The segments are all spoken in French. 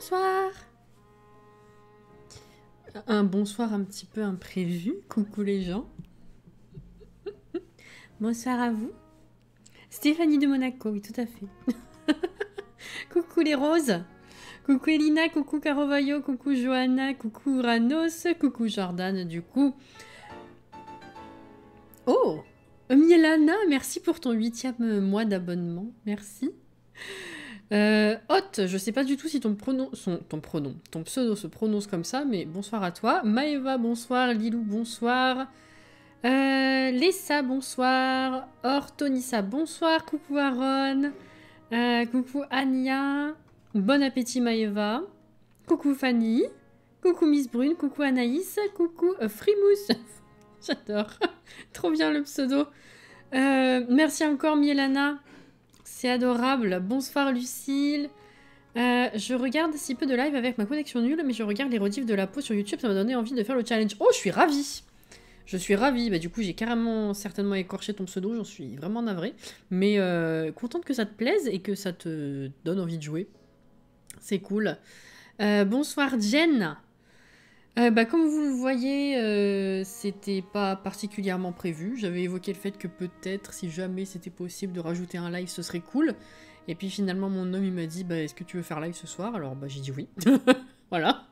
bonsoir. Un bonsoir un petit peu imprévu. Coucou les gens. Bonsoir à vous. Stéphanie de Monaco, oui, tout à fait. Coucou les roses. Coucou Elina, coucou Carovaio, coucou Johanna, coucou Ranos, coucou Jordan, du coup. Oh, Mielana, merci pour ton 8e mois d'abonnement. Merci. Hot, je sais pas du tout si ton pseudo se prononce comme ça, mais bonsoir à toi. Maeva, bonsoir. Lilou, bonsoir. Lessa, bonsoir. Ortonissa, bonsoir. Coucou Aaron. Coucou Anya. Bon appétit Maeva. Coucou Fanny. Coucou Miss Brune. Coucou Anaïs. Coucou Frimousse. J'adore. Trop bien le pseudo. Merci encore Mielana. C'est adorable. Bonsoir Lucille. Je regarde si peu de live avec ma connexion nulle, mais je regarde les rediffs de la peau sur YouTube, ça m'a donné envie de faire le challenge. Oh, je suis ravie. Je suis ravie. Bah, du coup, j'ai carrément certainement écorché ton pseudo, j'en suis vraiment navrée. Mais contente que ça te plaise et que ça te donne envie de jouer. C'est cool. Bonsoir Jen. Comme vous le voyez, c'était pas particulièrement prévu. J'avais évoqué le fait que peut-être, si jamais c'était possible de rajouter un live, ce serait cool. Et puis finalement, mon homme, il m'a dit, est-ce que tu veux faire live ce soir? Alors, j'ai dit oui. Voilà.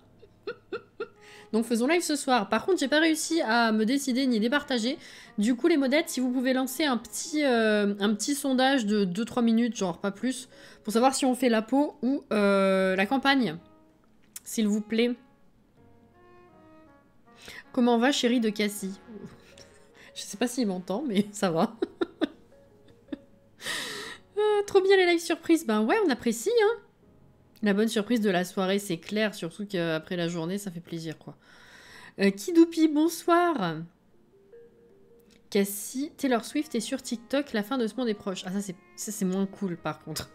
Donc, faisons live ce soir. Par contre, j'ai pas réussi à me décider ni départager. Du coup, les modettes, si vous pouvez lancer un petit sondage de 2-3 minutes, genre pas plus, pour savoir si on fait la peau ou la campagne. S'il vous plaît. Comment va, chérie de Cassie? Je sais pas s'il m'entend, mais ça va. Trop bien les lives surprises. Ben ouais, on apprécie, hein. La bonne surprise de la soirée, c'est clair. Surtout qu'après la journée, ça fait plaisir, quoi. Kidoupi, bonsoir. Cassie, Taylor Swift est sur TikTok. La fin de ce monde est proche. Ah, ça, c'est moins cool, par contre.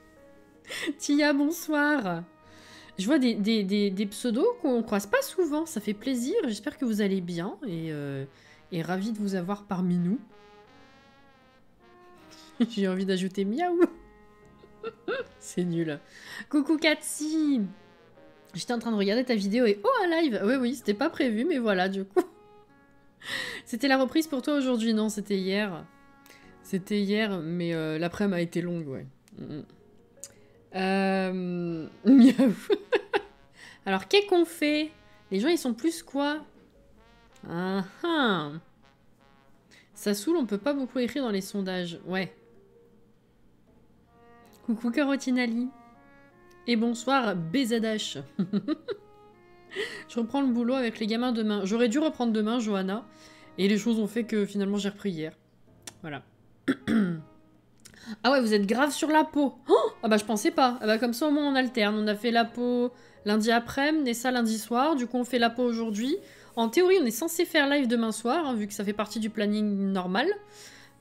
Tia, bonsoir. Je vois des pseudos qu'on croise pas souvent, ça fait plaisir, j'espère que vous allez bien et ravi de vous avoir parmi nous. J'ai envie d'ajouter miaou. C'est nul. Coucou Cathy. J'étais en train de regarder ta vidéo et oh un live. Oui, c'était pas prévu mais voilà du coup. C'était la reprise pour toi aujourd'hui, non, c'était hier. C'était hier mais l'après-midi a été longue, ouais. Miaou. Alors, qu'est-ce qu'on fait? Les gens, ils sont plus quoi? Ah ah. Ça saoule, on peut pas beaucoup écrire dans les sondages. Ouais. Coucou Carotinali. Et bonsoir BZH. Je reprends le boulot avec les gamins demain. J'aurais dû reprendre demain, Johanna. Et les choses ont fait que finalement j'ai repris hier. Voilà. Ah ouais, vous êtes grave sur la peau. Oh ah je pensais pas. Ah comme ça au moins on alterne. On a fait la peau lundi après-midi, et ça lundi soir. Du coup on fait la peau aujourd'hui. En théorie on est censé faire live demain soir, hein, vu que ça fait partie du planning normal.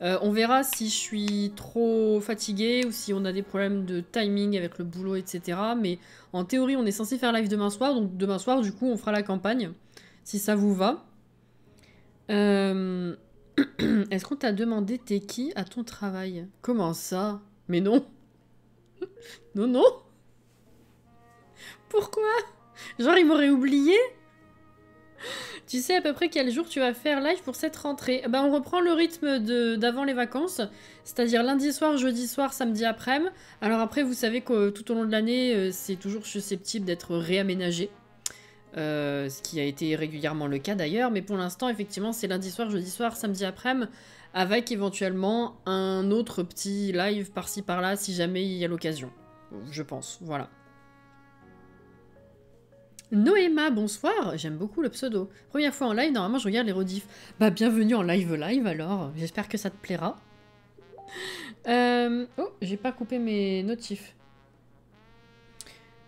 On verra si je suis trop fatiguée ou si on a des problèmes de timing avec le boulot, etc. Mais en théorie on est censé faire live demain soir. Donc demain soir du coup on fera la campagne. Si ça vous va. Est-ce qu'on t'a demandé t'es qui à ton travail? Comment ça? Mais non. Non. Pourquoi? Genre, il m'aurait oublié? Tu sais à peu près quel jour tu vas faire live pour cette rentrée? On reprend le rythme d'avant les vacances, c'est-à-dire lundi soir, jeudi soir, samedi après-midi. Alors après, vous savez que tout au long de l'année, c'est toujours susceptible d'être réaménagé. Ce qui a été régulièrement le cas d'ailleurs, mais pour l'instant, effectivement, c'est lundi soir, jeudi soir, samedi après-midi, avec éventuellement un autre petit live par-ci par-là, si jamais il y a l'occasion. Je pense, voilà. Noéma, bonsoir, j'aime beaucoup le pseudo. Première fois en live, normalement je regarde les rediffs. Bienvenue en live alors, j'espère que ça te plaira. Oh, j'ai pas coupé mes notifs.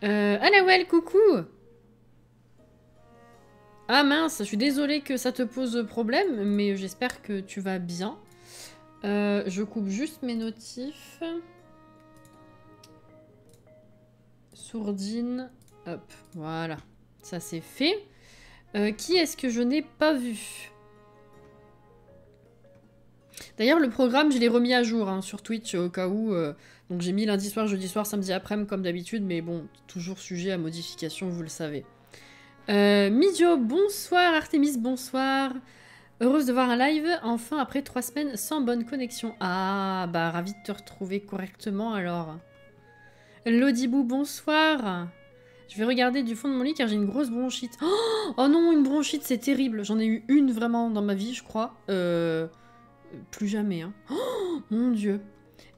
Alawel, coucou! Ah mince, je suis désolée que ça te pose problème, mais j'espère que tu vas bien. Je coupe juste mes notifs. Sourdine. Hop, voilà. Ça c'est fait. Qui est-ce que je n'ai pas vu? D'ailleurs, le programme, je l'ai remis à jour hein, sur Twitch au cas où. Donc j'ai mis lundi soir, jeudi soir, samedi après-midi comme d'habitude, mais bon, toujours sujet à modification, vous le savez. Midio, bonsoir. Artemis, bonsoir. Heureuse de voir un live, enfin après 3 semaines sans bonne connexion. Ah, bah ravi de te retrouver correctement alors. Lodibou, bonsoir. Je vais regarder du fond de mon lit car j'ai une grosse bronchite. Oh non, une bronchite, c'est terrible. J'en ai eu une vraiment dans ma vie, je crois. Plus jamais, hein. Oh, mon Dieu.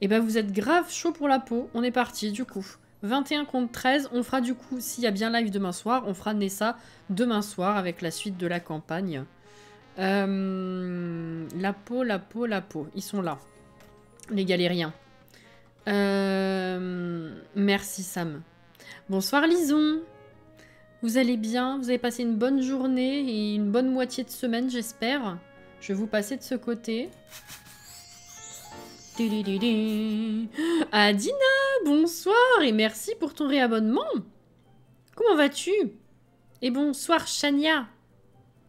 Et bah vous êtes grave chaud pour la peau. On est parti, du coup. 21 contre 13. On fera du coup, s'il y a bien live demain soir, on fera Nessa demain soir avec la suite de la campagne. La peau, la peau, la peau. Ils sont là. Les galériens. Merci Sam. Bonsoir Lison. Vous allez bien? Vous avez passé une bonne journée et une bonne moitié de semaine, j'espère. Je vais vous passer de ce côté. Adina, bonsoir et merci pour ton réabonnement. Comment vas-tu? Et bonsoir Shania.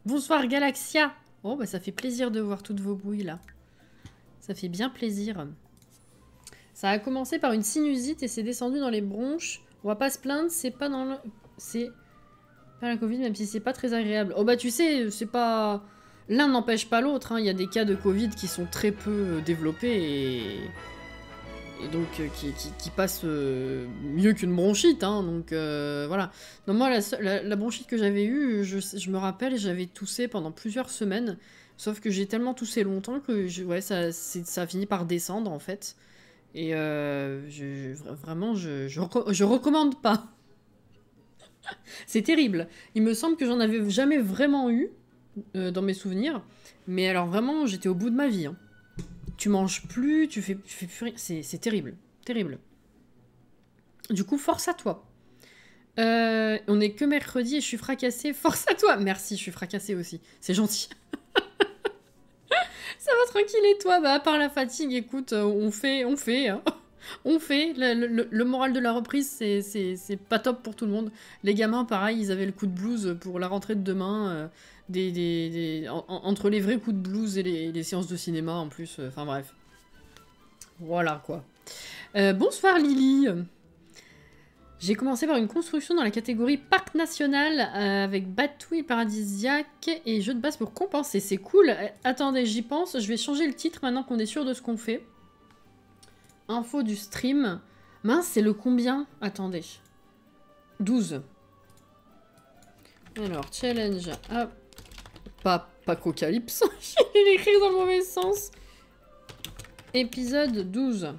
Bonsoir Galaxia. Oh bah ça fait plaisir de voir toutes vos bouilles là. Ça fait bien plaisir. Ça a commencé par une sinusite et c'est descendu dans les bronches. On va pas se plaindre, c'est pas dans le... C'est pas la Covid même si c'est pas très agréable. Oh bah tu sais, c'est pas... L'un n'empêche pas l'autre, hein. Il y a des cas de Covid qui sont très peu développés et donc qui passent mieux qu'une bronchite, hein. Donc voilà. Non, moi la bronchite que j'avais eue, je me rappelle, j'avais toussé pendant plusieurs semaines, sauf que j'ai tellement toussé longtemps que ouais, ça a fini par descendre en fait. Et vraiment, je recommande pas. C'est terrible. Il me semble que j'en avais jamais vraiment eu dans mes souvenirs. Mais alors vraiment, j'étais au bout de ma vie. Hein. Tu manges plus, tu fais plus rien. C'est terrible. Terrible. Du coup, force à toi. On est que mercredi et je suis fracassée. Force à toi. Merci, je suis fracassée aussi. C'est gentil. Ça va tranquille et toi? Bah à part la fatigue, écoute, on fait, hein. On fait. Le moral de la reprise, c'est pas top pour tout le monde. Les gamins, pareil, ils avaient le coup de blues pour la rentrée de demain. Entre les vrais coups de blues et les séances de cinéma en plus. Enfin bref. Voilà quoi. Bonsoir Lily. J'ai commencé par une construction dans la catégorie Parc National avec Batouille Paradisiaque et jeu de base pour compenser. C'est cool. Attendez, j'y pense. Je vais changer le titre maintenant qu'on est sûr de ce qu'on fait. Info du stream. Mince, c'est le combien? Attendez. 12. Alors, challenge. Ah, pas Apocalypse. Je l'ai écrit dans le mauvais sens. Épisode 12.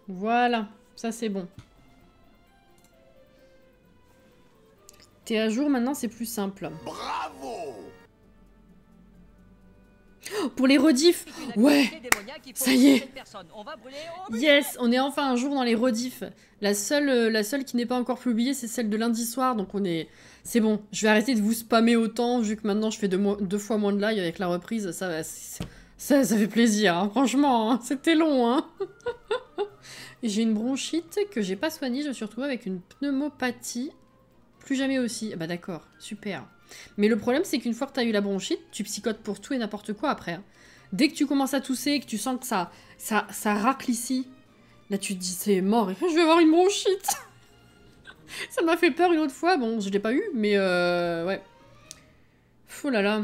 Voilà. Ça, c'est bon. T'es à jour maintenant, c'est plus simple. Bravo! Pour les rediffs. Ouais. Ça y est. Yes, on est enfin un jour dans les rediffs. La seule qui n'est pas encore publiée, c'est celle de lundi soir. Donc on est... C'est bon, je vais arrêter de vous spammer autant, vu que maintenant je fais 2 fois moins de live avec la reprise. Ça fait plaisir, hein. Franchement, hein. C'était long, hein. J'ai une bronchite que j'ai pas soignée. Je me suis retrouvée avec une pneumopathie. Plus jamais aussi. Ah bah d'accord, super. Mais le problème, c'est qu'une fois que t'as eu la bronchite, tu psychotes pour tout et n'importe quoi après. Hein. Dès que tu commences à tousser, que tu sens que ça racle ici, là tu te dis c'est mort, et je vais avoir une bronchite. Ça m'a fait peur une autre fois. Bon, je l'ai pas eu, mais ouais. Oh là là.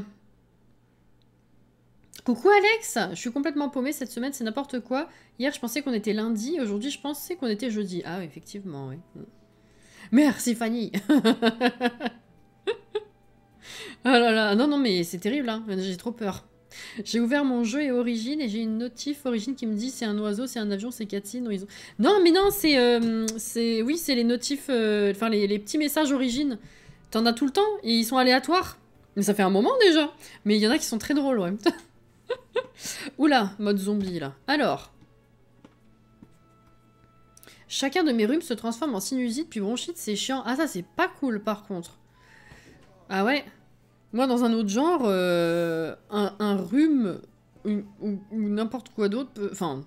Coucou Alex, je suis complètement paumée cette semaine, c'est n'importe quoi. Hier, je pensais qu'on était lundi, aujourd'hui, je pensais qu'on était jeudi. Ah, effectivement, oui. Merci Fanny. Oh là là, non, mais c'est terrible, hein. J'ai trop peur. J'ai ouvert mon jeu et Origine et j'ai une notif Origine qui me dit c'est un oiseau, c'est un avion, c'est Cathy. Non, mais non, oui, c'est les notifs, enfin les petits messages Origine. T'en as tout le temps et ils sont aléatoires. Mais ça fait un moment déjà. Mais il y en a qui sont très drôles, ouais. Oula, mode zombie là. Alors. Chacun de mes rhumes se transforme en sinusite puis bronchite, c'est chiant. Ah ça c'est pas cool par contre. Ah ouais. Moi dans un autre genre, un rhume ou n'importe quoi d'autre, enfin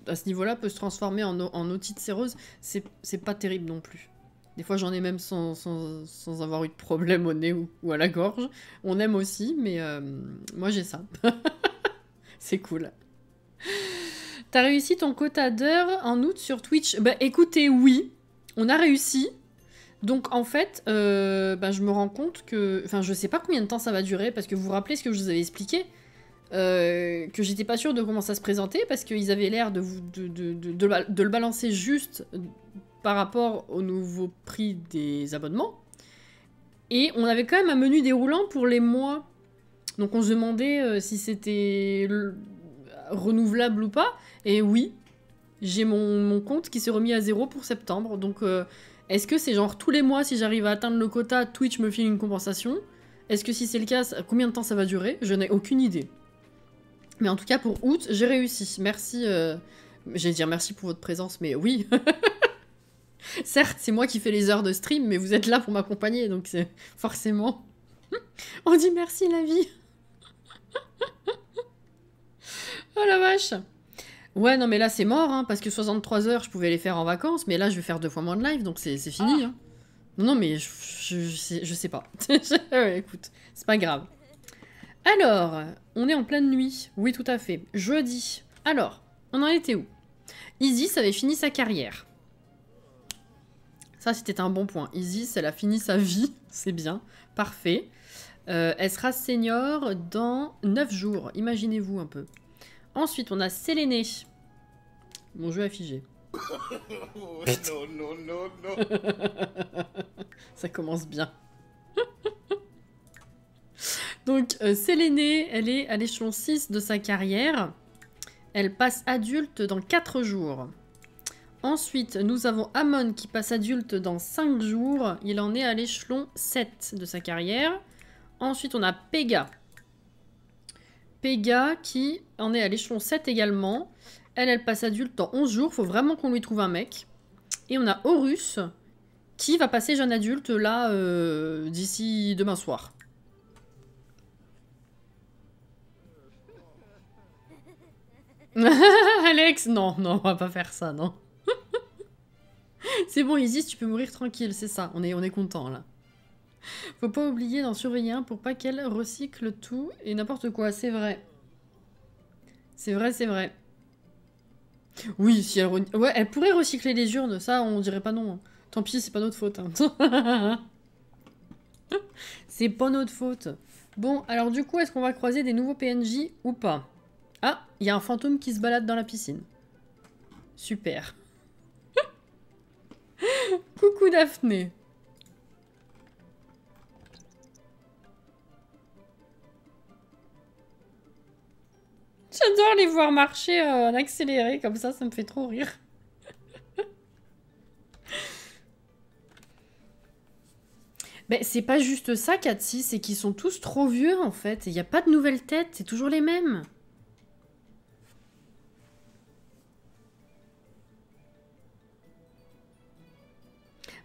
à ce niveau-là peut se transformer en otite séreuse. C'est pas terrible non plus. Des fois j'en ai même sans avoir eu de problème au nez ou à la gorge. On aime aussi, mais moi j'ai ça. C'est cool. T'as réussi ton quota d'heures en août sur Twitch? Bah écoutez, oui. On a réussi. Donc en fait, je me rends compte que... Enfin, je sais pas combien de temps ça va durer, parce que vous vous rappelez ce que je vous avais expliqué, que j'étais pas sûre de comment ça se présentait, parce qu'ils avaient l'air de le balancer juste par rapport au nouveau prix des abonnements. Et on avait quand même un menu déroulant pour les mois. Donc on se demandait si c'était renouvelable ou pas. Et oui, j'ai mon compte qui s'est remis à 0 pour septembre. Donc est-ce que c'est genre tous les mois, si j'arrive à atteindre le quota, Twitch me file une compensation? Est-ce que si c'est le cas, combien de temps ça va durer? Je n'ai aucune idée. Mais en tout cas, pour août, j'ai réussi. Merci. J'allais dire merci pour votre présence, mais oui. Certes, c'est moi qui fais les heures de stream, mais vous êtes là pour m'accompagner, donc c'est forcément... On dit merci la vie. Oh la vache. Ouais, non, mais là, c'est mort, hein, parce que 63 heures, je pouvais les faire en vacances, mais là, je vais faire 2 fois moins de live, donc c'est fini. Hein. Non, mais je sais pas. Ouais, écoute, c'est pas grave. Alors, on est en pleine nuit. Oui, tout à fait. Jeudi. Alors, on en était où? Isis avait fini sa carrière. Ça, c'était un bon point. Isis, elle a fini sa vie. C'est bien. Parfait. Elle sera senior dans 9 jours. Imaginez-vous un peu. Ensuite, on a Séléné. Mon jeu a figé. Non. Ça commence bien. Donc, Séléné, elle est à l'échelon 6 de sa carrière. Elle passe adulte dans 4 jours. Ensuite, nous avons Amon qui passe adulte dans 5 jours. Il en est à l'échelon 7 de sa carrière. Ensuite, on a Pega. Pega qui en est à l'échelon 7 également. Elle passe adulte dans 11 jours. Faut vraiment qu'on lui trouve un mec. Et on a Horus qui va passer jeune adulte là d'ici demain soir. Alex, non, on va pas faire ça, non. C'est bon, Isis, tu peux mourir tranquille, c'est ça. On est content, là. Faut pas oublier d'en surveiller un pour pas qu'elle recycle tout et n'importe quoi, c'est vrai. C'est vrai. Oui, si elle... Ouais, elle pourrait recycler les urnes, ça, on dirait pas non. Tant pis, c'est pas notre faute. Hein. C'est pas notre faute. Bon, alors du coup, est-ce qu'on va croiser des nouveaux PNJ ou pas? Ah, il y a un fantôme qui se balade dans la piscine. Super. Coucou Daphné. J'adore les voir marcher en accéléré, comme ça me fait trop rire. Mais c'est pas juste ça, Katsi, c'est qu'ils sont tous trop vieux, en fait. Il n'y a pas de nouvelles têtes, c'est toujours les mêmes.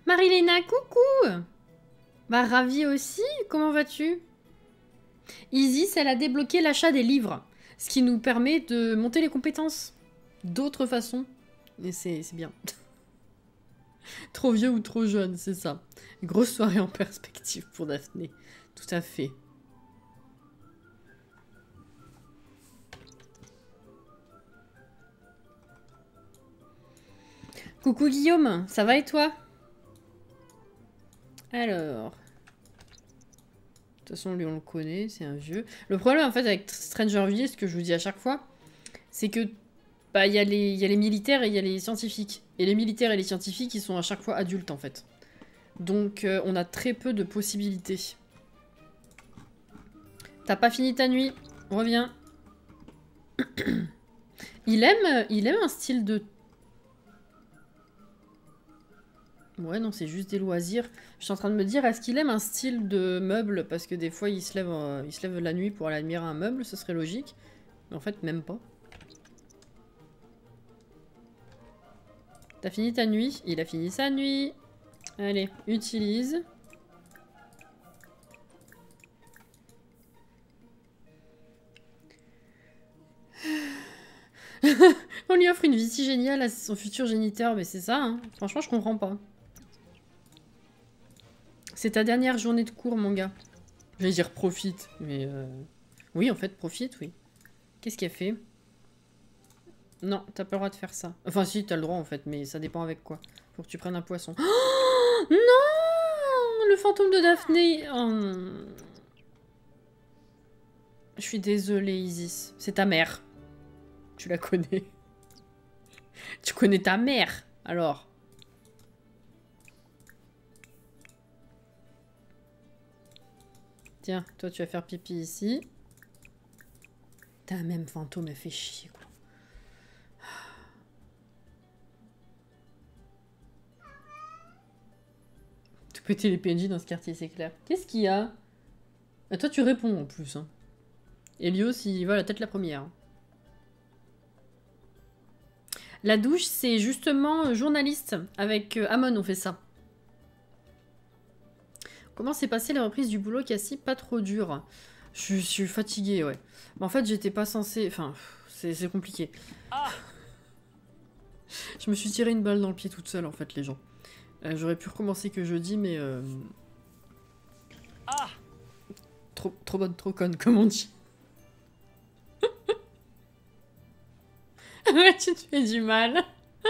Marilena, coucou! Bah, ravie aussi, comment vas-tu? Isis, elle a débloqué l'achat des livres, ce qui nous permet de monter les compétences d'autres façons. Et c'est bien. Trop vieux ou trop jeune, c'est ça. Grosse soirée en perspective pour Daphné. Tout à fait. Coucou Guillaume, ça va et toi? Alors... De toute façon, lui, on le connaît, c'est un vieux. Le problème, en fait, avec Strangerville, ce que je vous dis à chaque fois, c'est que bah, y a les militaires et il y a les scientifiques. Et les militaires et les scientifiques, ils sont à chaque fois adultes, en fait. Donc, on a très peu de possibilités. T'as pas fini ta nuit? Reviens. Il aime un style de... Ouais, non, c'est juste des loisirs. Je suis en train de me dire, est-ce qu'il aime un style de meuble? Parce que des fois, il se lève la nuit pour aller admirer un meuble, ce serait logique. Mais en fait, même pas. T'as fini ta nuit? Il a fini sa nuit. Allez, utilise. On lui offre une vie si géniale à son futur géniteur, mais c'est ça, hein. Franchement, je comprends pas. C'est ta dernière journée de cours, mon gars. J'allais dire profite, mais... Oui, en fait, profite, oui. Qu'est-ce qu'elle fait? Non, t'as pas le droit de faire ça. Enfin si, t'as le droit en fait, mais ça dépend avec quoi. Faut que tu prennes un poisson. Oh non! Le fantôme de Daphné. Oh. Je suis désolée, Isis. C'est ta mère. Tu la connais. Tu connais ta mère, alors. Tiens, toi tu vas faire pipi ici. T'as même fantôme, elle fait chier, quoi. Tout péter les PNJ dans ce quartier, c'est clair. Qu'est-ce qu'il y a? Ah, toi tu réponds en plus. Hein. Elios, il va la tête la première. La douche, c'est justement journaliste. Avec Amon, on fait ça. Comment s'est passée la reprise du boulot, Cassie? Pas trop dur. Je suis fatiguée, ouais. Mais en fait, j'étais pas censée... Enfin, c'est compliqué. Ah, je me suis tiré une balle dans le pied toute seule, en fait, les gens. J'aurais pu recommencer que jeudi, mais... Ah, trop bonne, trop conne, comme on dit. Ouais, tu te fais du mal. Oh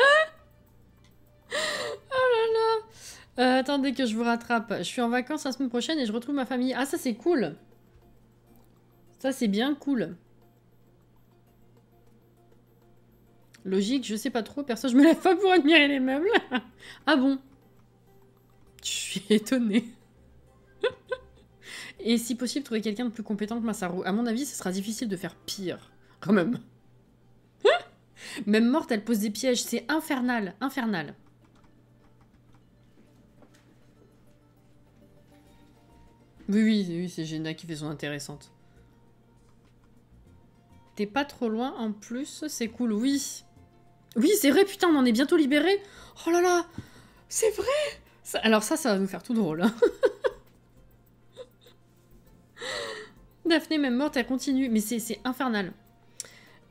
là là. Attendez que je vous rattrape. Je suis en vacances la semaine prochaine et je retrouve ma famille. Ah, ça c'est cool. Ça c'est bien cool. Logique, je sais pas trop. Perso, je me lève pas pour admirer les meubles. Ah bon? Je suis étonnée. Et si possible, trouver quelqu'un de plus compétent que Masaru. À mon avis, ce sera difficile de faire pire. Quand même. Même morte, elle pose des pièges. C'est infernal. Infernal. Oui, c'est Géna qui fait son intéressante. T'es pas trop loin en plus, c'est cool, oui. Oui, c'est vrai, putain, on en est bientôt libérés. Oh là là, c'est vrai. Alors ça va nous faire tout drôle. Hein. Daphné, même morte, elle continue. Mais c'est infernal.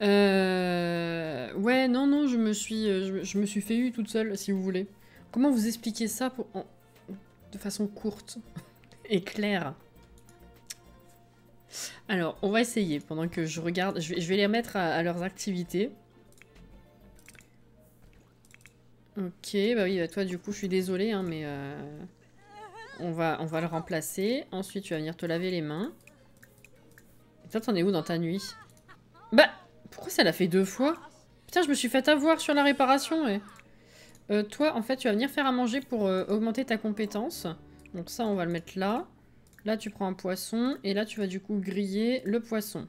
Ouais, non, je me suis fait eu toute seule, si vous voulez. Comment vous expliquer ça de façon courte et claire? Alors, on va essayer, pendant que je regarde... Je vais les remettre à leurs activités. Ok, bah oui, bah toi, du coup, je suis désolée, hein, mais... on va le remplacer. Ensuite, tu vas venir te laver les mains. Toi, t'en es où dans ta nuit? Bah, pourquoi ça l'a fait 2 fois? Putain, je me suis fait avoir sur la réparation, ouais. Toi, en fait, tu vas venir faire à manger pour augmenter ta compétence. Donc ça, on va le mettre là. Là, tu prends un poisson. Et là, tu vas du coup griller le poisson.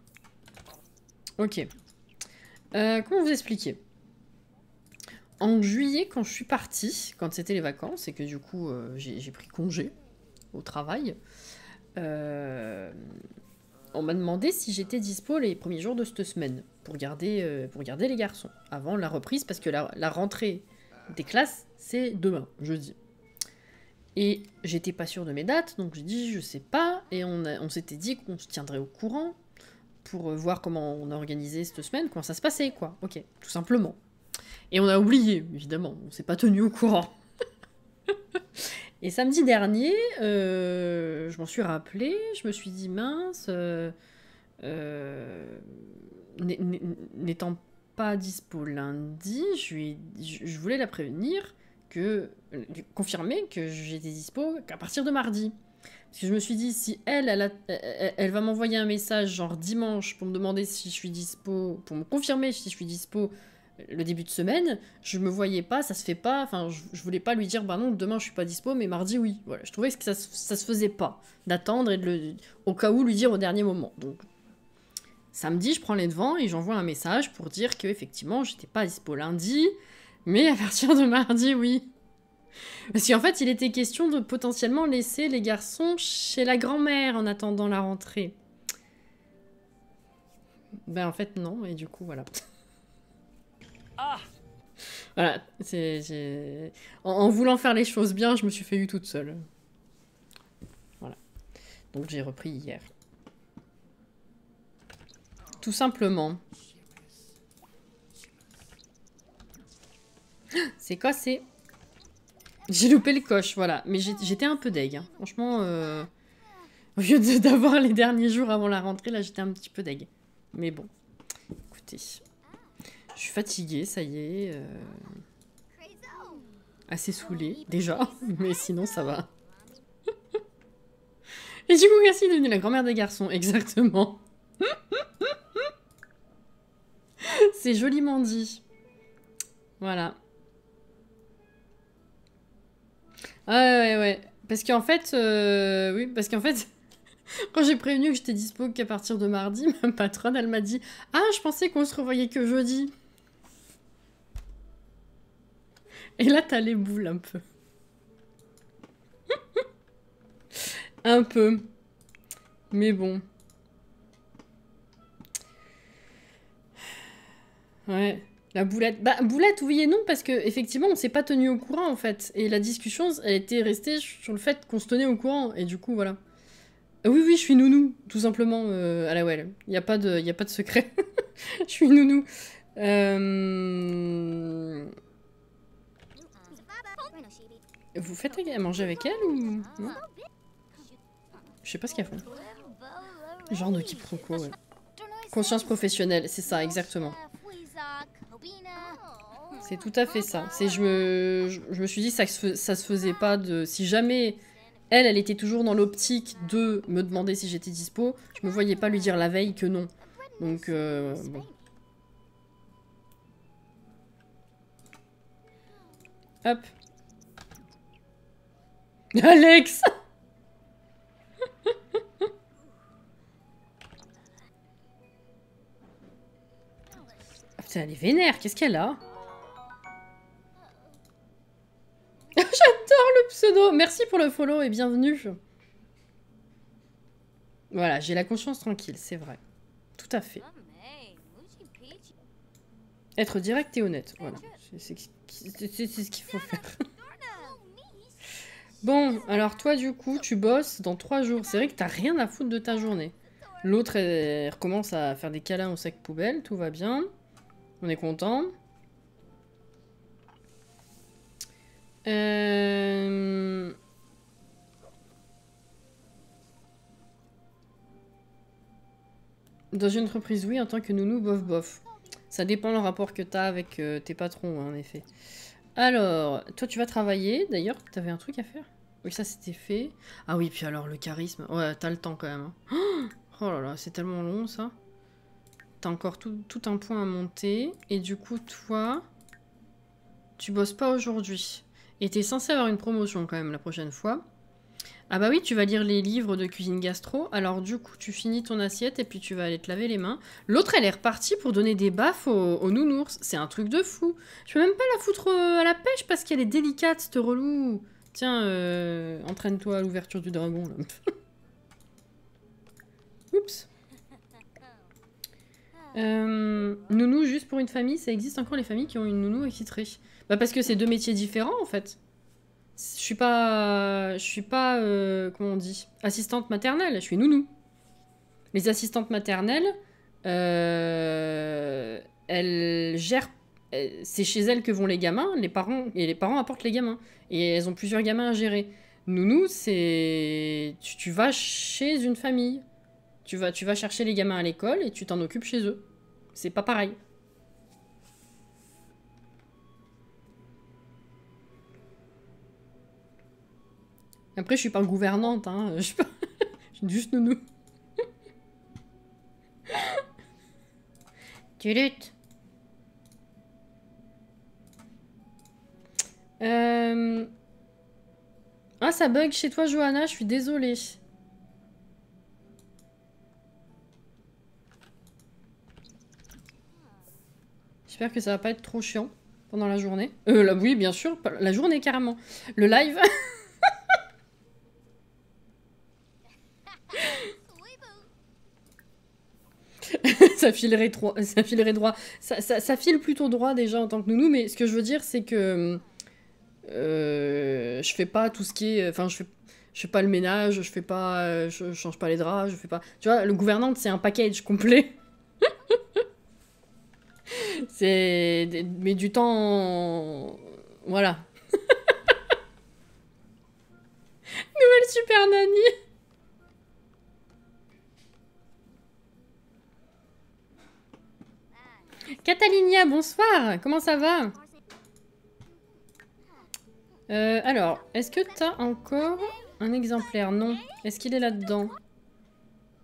Ok. Comment vous expliquer? En juillet, quand je suis partie, quand c'était les vacances, et que du coup, j'ai pris congé au travail, on m'a demandé si j'étais dispo les premiers jours de cette semaine pour garder les garçons avant la reprise, parce que la rentrée des classes, c'est demain, jeudi. Et j'étais pas sûre de mes dates, donc j'ai dit je sais pas, et on s'était dit qu'on se tiendrait au courant pour voir comment on a organisé cette semaine, comment ça se passait, quoi. Ok, tout simplement. Et on a oublié, évidemment, on s'est pas tenu au courant. Et samedi dernier, je m'en suis rappelé, je me suis dit mince, n'étant pas dispo lundi, je voulais la prévenir, confirmer que j'étais dispo qu'à partir de mardi. Parce que je me suis dit, si elle va m'envoyer un message genre dimanche pour me demander si je suis dispo, pour me confirmer si je suis dispo le début de semaine, je me voyais pas, ça se fait pas, enfin je voulais pas lui dire bah non demain je suis pas dispo mais mardi oui, voilà, je trouvais que ça se faisait pas d'attendre et au cas où lui dire au dernier moment. Donc samedi je prends les devants et j'envoie un message pour dire que effectivement j'étais pas dispo lundi mais à partir de mardi oui. Parce qu'en fait il était question de potentiellement laisser les garçons chez la grand-mère en attendant la rentrée. Ben en fait non et du coup voilà. Ah, voilà, en voulant faire les choses bien, je me suis fait eu toute seule. Voilà. Donc j'ai repris hier. Tout simplement. C'est quoi, c'est... J'ai loupé le coche, voilà. Mais j'étais un peu deg. Hein. Franchement, au lieu d'avoir les derniers jours avant la rentrée, là, j'étais un petit peu deg. Mais bon. Écoutez, je suis fatiguée, ça y est. Assez saoulée, déjà. Mais sinon, ça va. Et du coup, Cassie est devenue la grand-mère des garçons. Exactement. C'est joliment dit. Voilà. Ouais. Parce qu'en fait... Oui, parce qu'en fait... Quand j'ai prévenu que j'étais dispo qu'à partir de mardi, ma patronne, elle m'a dit « Ah, je pensais qu'on se revoyait que jeudi. » Et là, t'as les boules un peu. Un peu. Mais bon. Ouais. La boulette. Bah, boulette, oui et non, parce que effectivement, on s'est pas tenu au courant, en fait. Et la discussion, elle était restée sur le fait qu'on se tenait au courant. Et du coup, voilà. Oui, je suis nounou, tout simplement, à la well. Y a pas de secret. Je suis nounou. Vous faites à manger avec elle ou... Non, je sais pas ce qu'elles font. Genre de quiproquo, ouais. Conscience professionnelle, c'est ça, exactement. C'est tout à fait ça. C'est je me suis dit ça se faisait pas de... Si jamais elle était toujours dans l'optique de me demander si j'étais dispo, je me voyais pas lui dire la veille que non. Donc, bon. Hop. Alex. Ah, putain, elle est vénère, qu'est-ce qu'elle a? J'adore le pseudo. Merci pour le follow et bienvenue. Voilà, j'ai la conscience tranquille, c'est vrai. Tout à fait. Être direct et honnête, voilà. C'est ce qu'il faut faire. Bon, alors toi, du coup, tu bosses dans 3 jours. C'est vrai que t'as rien à foutre de ta journée. L'autre, elle recommence à faire des câlins au sac poubelle. Tout va bien. On est content. Dans une entreprise, oui, en tant que nounou, bof. Ça dépend le rapport que t'as avec tes patrons, hein, en effet. Alors, toi, tu vas travailler. D'ailleurs, t'avais un truc à faire? Oui, ça, c'était fait. Ah oui, puis alors, le charisme. Ouais, t'as le temps, quand même. Hein. Oh là là, c'est tellement long, ça. T'as encore tout un point à monter. Et du coup, toi, tu bosses pas aujourd'hui. Et t'es censé avoir une promotion, quand même, la prochaine fois. Ah bah oui, tu vas lire les livres de cuisine gastro. Alors du coup, tu finis ton assiette et puis tu vas aller te laver les mains. L'autre, elle est repartie pour donner des baffes aux nounours. C'est un truc de fou. Je peux même pas la foutre à la pêche parce qu'elle est délicate, cette relou. Tiens, entraîne-toi à l'ouverture du dragon. Là. Oups. Nounou, juste pour une famille, ça existe encore les familles qui ont une nounou excitrée. Bah parce que c'est 2 métiers différents en fait. Je suis pas, comment on dit, assistante maternelle, je suis nounou. Les assistantes maternelles, elles gèrent, c'est chez elles que vont les gamins, les parents apportent les gamins. Et elles ont plusieurs gamins à gérer. Nounou, c'est, tu vas chez une famille. Tu vas chercher les gamins à l'école et tu t'en occupes chez eux. C'est pas pareil. Après, je suis pas gouvernante, hein. Je suis juste nounou. Tu luttes. Ah, ça bug chez toi, Johanna, je suis désolée. J'espère que ça va pas être trop chiant pendant la journée. Là, oui, bien sûr, la journée carrément. Le live. Ça filerait droit. Ça file plutôt droit déjà en tant que nounou, mais ce que je veux dire, c'est que je fais pas tout ce qui est. Enfin, je fais pas le ménage, je fais pas. Je change pas les draps, je fais pas. Tu vois, le gouvernante, c'est un package complet. Mais du temps. Voilà. Nouvelle super nanny. Catalinia, bonsoir. Comment ça va? Alors, est-ce que t'as encore un exemplaire? Non. Est-ce qu'il est là-dedans?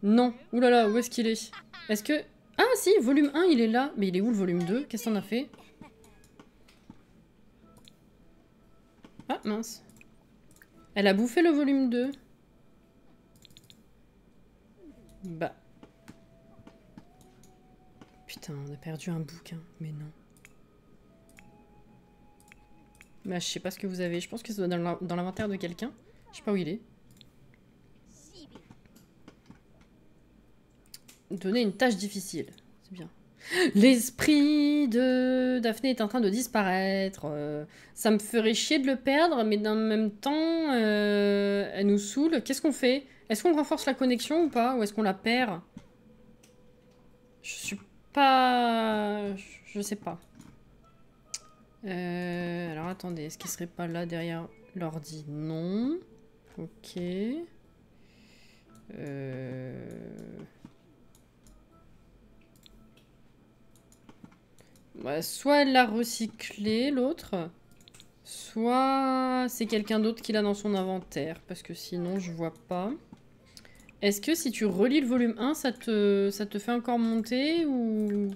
Non. Ouh là là, où est-ce qu'il est? Est-ce que... Ah si, volume 1, il est là. Mais il est où le volume 2? Qu'est-ce qu'on a fait? Ah, mince. Elle a bouffé le volume 2. Bah. Putain, on a perdu un bouquin. Mais non. Bah, je sais pas ce que vous avez. Je pense que ça doit être dans l'inventaire de quelqu'un. Je sais pas où il est. Donner une tâche difficile. C'est bien. L'esprit de Daphné est en train de disparaître. Ça me ferait chier de le perdre, mais d'un même temps, elle nous saoule. Qu'est-ce qu'on fait? Est-ce qu'on renforce la connexion ou pas? Ou est-ce qu'on la perd? Je suis pas... Je sais pas. Alors attendez, est-ce qu'il serait pas là derrière l'ordi? Non. Ok. Ouais, soit elle l'a recyclé, l'autre, soit c'est quelqu'un d'autre qui l'a dans son inventaire, parce que sinon je vois pas. Est-ce que si tu relis le volume 1, ça te fait encore monter ou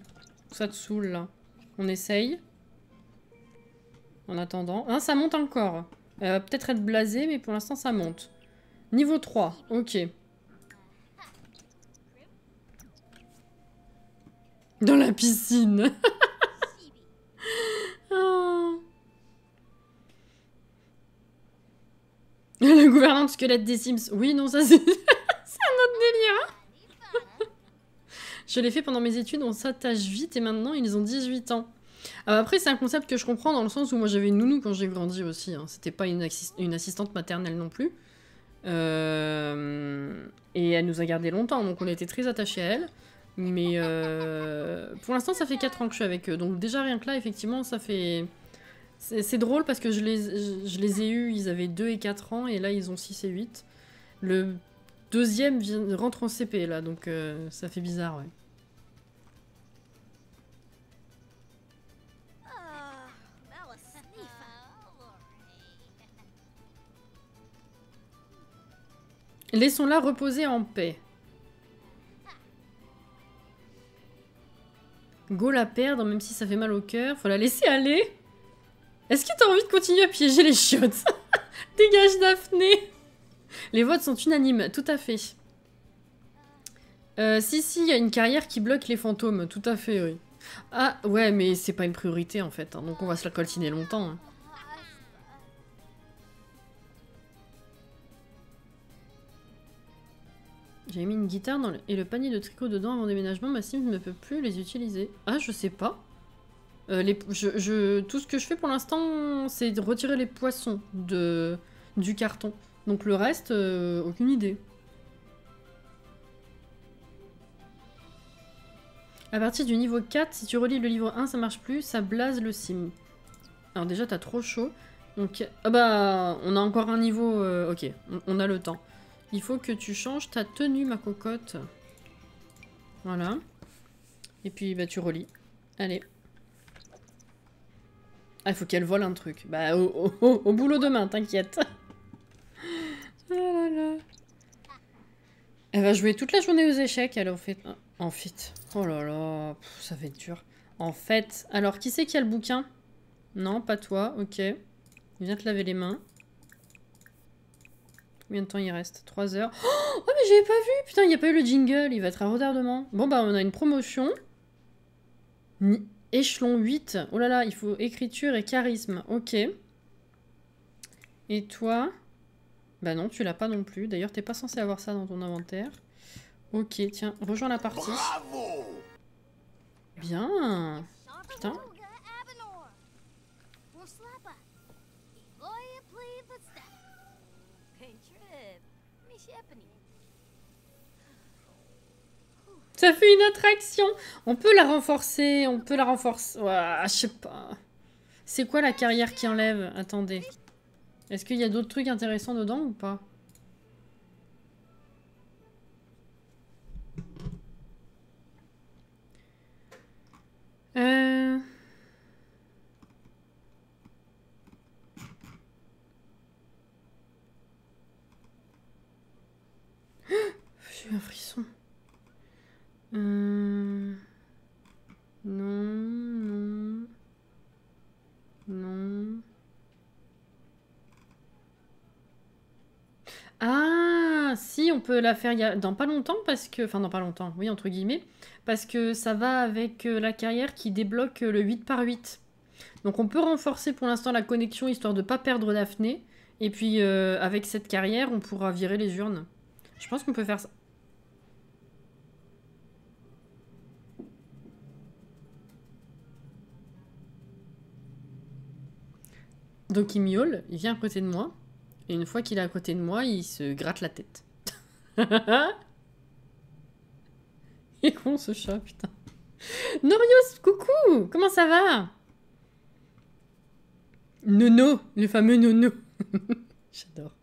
ça te saoule là? On essaye. En attendant. Ah, ça monte encore. Elle va peut-être être blasée, mais pour l'instant ça monte. Niveau 3, ok. Dans la piscine. Oh. Le gouvernant de squelette des Sims. Oui, non, ça c'est... c'est un autre délire. Je l'ai fait pendant mes études, on s'attache vite et maintenant ils ont 18 ans. Après, c'est un concept que je comprends dans le sens où moi j'avais une nounou quand j'ai grandi aussi. Hein. C'était pas une assistante maternelle non plus. Et elle nous a gardé longtemps, donc on était très attachés à elle. Mais pour l'instant, ça fait 4 ans que je suis avec eux. Donc déjà, rien que là, effectivement, ça fait... C'est drôle parce que je les ai eus, ils avaient 2 et 4 ans, et là, ils ont 6 et 8. Le deuxième rentre en CP, là, donc ça fait bizarre, ouais. Laissons-la reposer en paix. Go la perdre, même si ça fait mal au cœur. Faut la laisser aller. Est-ce que t'as envie de continuer à piéger les chiottes? Dégage Daphné. Les votes sont unanimes, tout à fait. Si, il y a une carrière qui bloque les fantômes, tout à fait, oui. Ah, ouais, mais c'est pas une priorité, en fait. Hein, donc on va se la coltiner longtemps. Hein. J'ai mis une guitare et le panier de tricot dedans avant déménagement. Ma Sim ne peut plus les utiliser. Ah, je sais pas. Tout ce que je fais pour l'instant, c'est de retirer les poissons du carton. Donc le reste, aucune idée. À partir du niveau 4, si tu relis le livre 1, ça marche plus, ça blase le sim. Alors déjà, t'as trop chaud. Donc, ah bah, on a encore un niveau... ok, on a le temps. Il faut que tu changes ta tenue, ma cocotte. Voilà. Et puis, bah, tu relis. Allez. Ah, il faut qu'elle vole un truc. Bah, au boulot demain, t'inquiète. Ah là là. Elle va jouer toute la journée aux échecs, elle, en fait. En fait. Oh là là, ça va être dur. En fait. Alors, qui c'est qui a le bouquin? Non, pas toi, ok. Viens te laver les mains. Combien de temps il reste? 3 heures. Oh, mais j'avais pas vu! Putain, il n'y a pas eu le jingle, il va être à retardement. Bon, bah, on a une promotion. Échelon 8. Oh là là, il faut écriture et charisme. Ok. Et toi? Bah non, tu l'as pas non plus. D'ailleurs, t'es pas censé avoir ça dans ton inventaire. Ok, tiens, rejoins la partie. Bravo! Bien. Putain. Ça fait une attraction. On peut la renforcer, on peut la renforcer. Ouais, je sais pas. C'est quoi la carrière qui enlève? Attendez. Est-ce qu'il y a d'autres trucs intéressants dedans ou pas? Non. Ah, si, on peut la faire dans pas longtemps, parce que... Enfin, dans pas longtemps, oui, entre guillemets. Parce que ça va avec la carrière qui débloque le 8 par 8. Donc on peut renforcer pour l'instant la connexion, histoire de pas perdre Daphné. Et puis, avec cette carrière, on pourra virer les urnes. Je pense qu'on peut faire ça. Donc il miaule, il vient à côté de moi. Et une fois qu'il est à côté de moi, il se gratte la tête. Il est con ce chat, putain. Norios, coucou! Comment ça va? Nono, le fameux Nono. J'adore.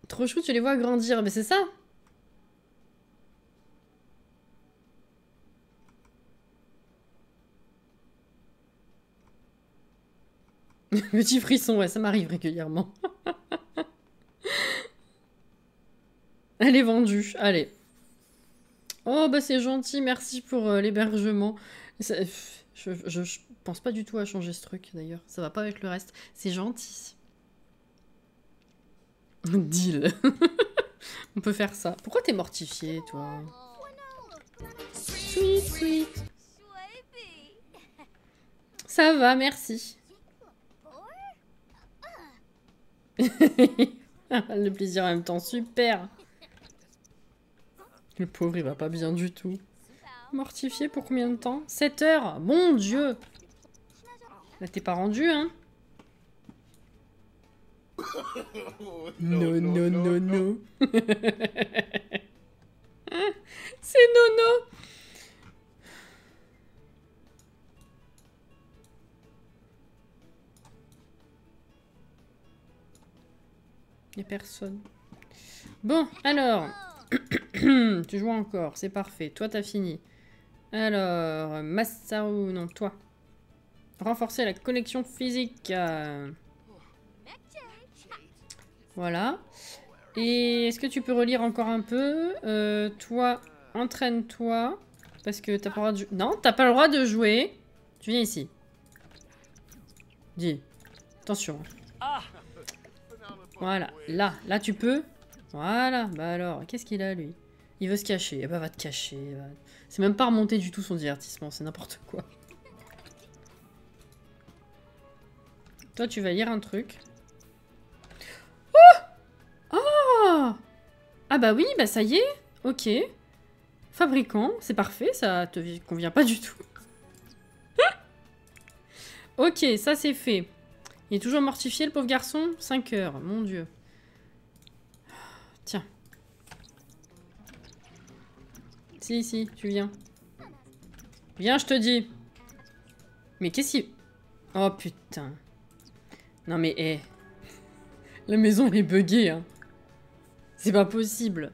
Trop chou, tu les vois grandir. Mais c'est ça. Petit frisson, ouais, ça m'arrive régulièrement. Elle est vendue, allez. Oh, bah c'est gentil, merci pour l'hébergement. Je pense pas du tout à changer ce truc, d'ailleurs. Ça va pas avec le reste. C'est gentil. Deal. On peut faire ça. Pourquoi t'es mortifié, toi? Sweet, sweet. Ça va, merci. Le plaisir en même temps, super. Le pauvre, il va pas bien du tout. Mortifié pour combien de temps? 7 heures. Mon Dieu. Là, t'es pas rendu, hein? Non, non, non, non. C'est Nono. Y'a personne. Bon, alors. Tu joues encore, c'est parfait. Toi, t'as fini. Alors, Masaru, non, toi. Renforcer la connexion physique. Voilà. Et est-ce que tu peux relire encore un peu? Toi, entraîne-toi. Parce que t'as pas le droit de... Non, t'as pas le droit de jouer. Tu viens ici. Dis. Attention. Voilà. Là, tu peux. Voilà. Bah alors, qu'est-ce qu'il a, lui? Il veut se cacher. Eh bah, va te cacher. C'est même pas remonté du tout son divertissement. C'est n'importe quoi. Toi, tu vas lire un truc. Oh! Oh! Ah bah oui, bah ça y est. Ok. Fabricant, c'est parfait. Ça te convient pas du tout. Ok, ça c'est fait. Il est toujours mortifié, le pauvre garçon. 5 heures, mon Dieu. Tiens. Si, tu viens. Viens, je te dis. Mais qu'est-ce qu'il... Oh, putain. Non, mais, hé. La maison, elle est buggée, hein. C'est pas possible.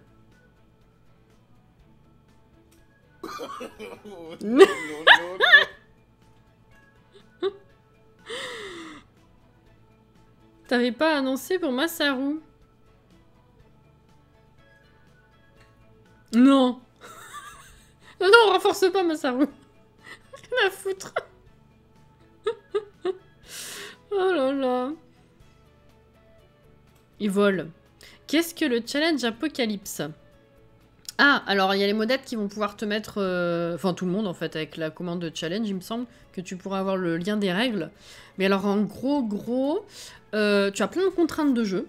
Non. T'avais pas annoncé pour Masaru? Non. Non, renforce pas Masaru. Rien à foutre. Oh là là. Il vole. Qu'est-ce que le challenge Apocalypse? Ah, alors il y a les modettes qui vont pouvoir te mettre... Enfin, tout le monde, en fait, avec la commande de challenge, il me semble, que tu pourras avoir le lien des règles. Mais alors, en gros, tu as plein de contraintes de jeu.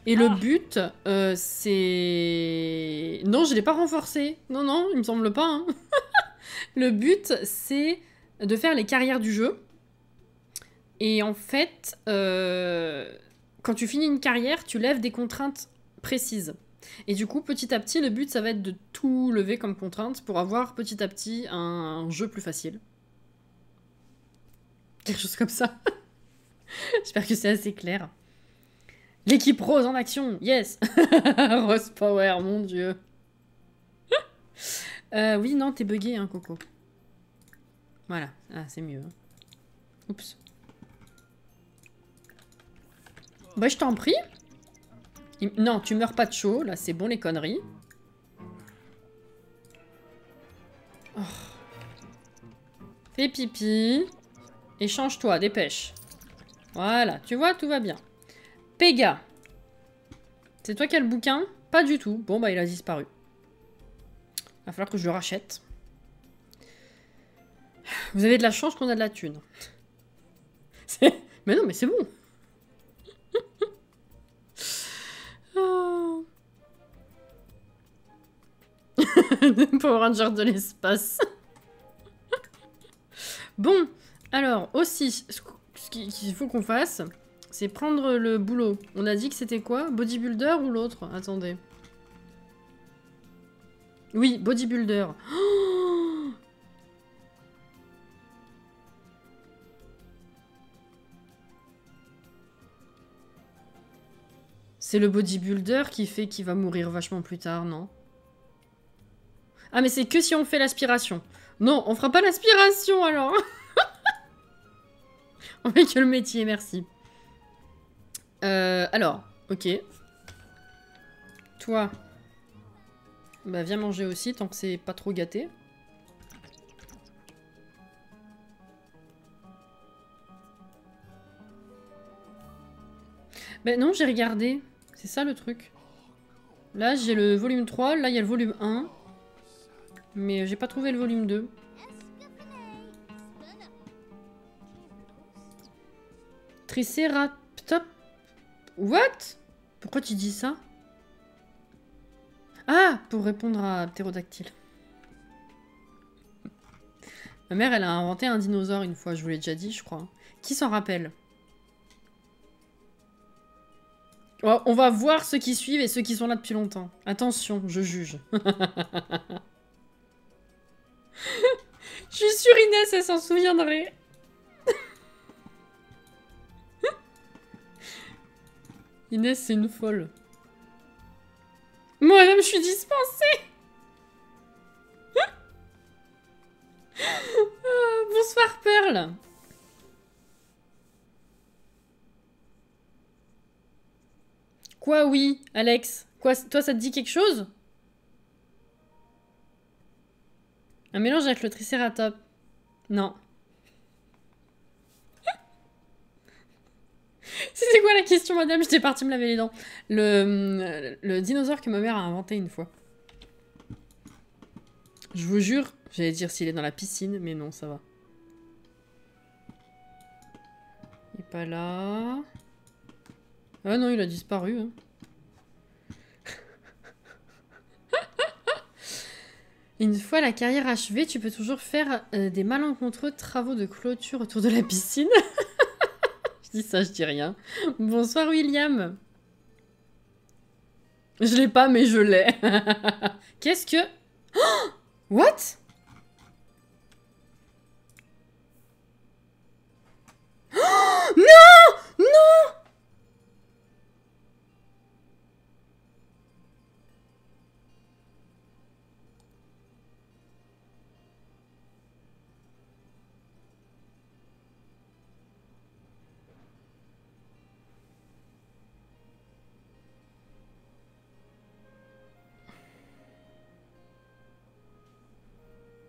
Et le but, c'est... Non, je l'ai pas renforcé. Non, il me semble pas. Hein. Le but, c'est de faire les carrières du jeu. Et en fait, quand tu finis une carrière, tu lèves des contraintes précises. Et du coup, petit à petit, le but, ça va être de tout lever comme contrainte pour avoir petit à petit un jeu plus facile. Quelque chose comme ça. J'espère que c'est assez clair. L'équipe Rose en action, yes. Rose Power, mon Dieu. Oui, non, t'es bugué, hein, Coco. Voilà, ah, c'est mieux. Hein. Oups. Bah, je t'en prie. Non, tu meurs pas de chaud, là, c'est bon les conneries. Oh. Fais pipi. Et change-toi, dépêche. Voilà, tu vois, tout va bien. Pega. C'est toi qui as le bouquin? Pas du tout. Bon, bah, il a disparu. Va falloir que je le rachète. Vous avez de la chance qu'on a de la thune. Mais non, mais c'est bon. Oh. Power Ranger de l'espace. Bon, alors, aussi, ce qu'il faut qu'on fasse, c'est prendre le boulot. On a dit que c'était quoi? Bodybuilder ou l'autre? Attendez. Oui, bodybuilder. Oh, c'est le bodybuilder qui fait qu'il va mourir vachement plus tard, non? Ah, mais c'est que si on fait l'aspiration. Non, on fera pas l'aspiration, alors. On fait que le métier, merci. Alors, ok. Toi, bah viens manger aussi, tant que c'est pas trop gâté. Ben non, j'ai regardé. C'est ça le truc. Là, j'ai le volume 3, là, il y a le volume 1. Mais j'ai pas trouvé le volume 2. Triceratops. What? Pourquoi tu dis ça? Ah, pour répondre à ptérodactyle. Ma mère, elle a inventé un dinosaure une fois, je vous l'ai déjà dit, je crois. Qui s'en rappelle? Oh, on va voir ceux qui suivent et ceux qui sont là depuis longtemps. Attention, je juge. Je suis sûre Inès, elle s'en souviendrait. Inès, c'est une folle. Moi-même, je suis dispensée. Bonsoir, Perle. Quoi, oui, Alex? Quoi, toi, ça te dit quelque chose? Un mélange avec le Triceratops. Non. C'était quoi la question, madame? J'étais partie me laver les dents. Le dinosaure que ma mère a inventé une fois. Je vous jure, j'allais dire s'il est dans la piscine, mais non, ça va. Il est pas là. Ah non, il a disparu. Hein. Une fois la carrière achevée, tu peux toujours faire des malencontreux travaux de clôture autour de la piscine. Je dis ça, je dis rien. Bonsoir William. Je l'ai pas, mais je l'ai. Qu'est-ce que... Oh, what? Oh, non! Non!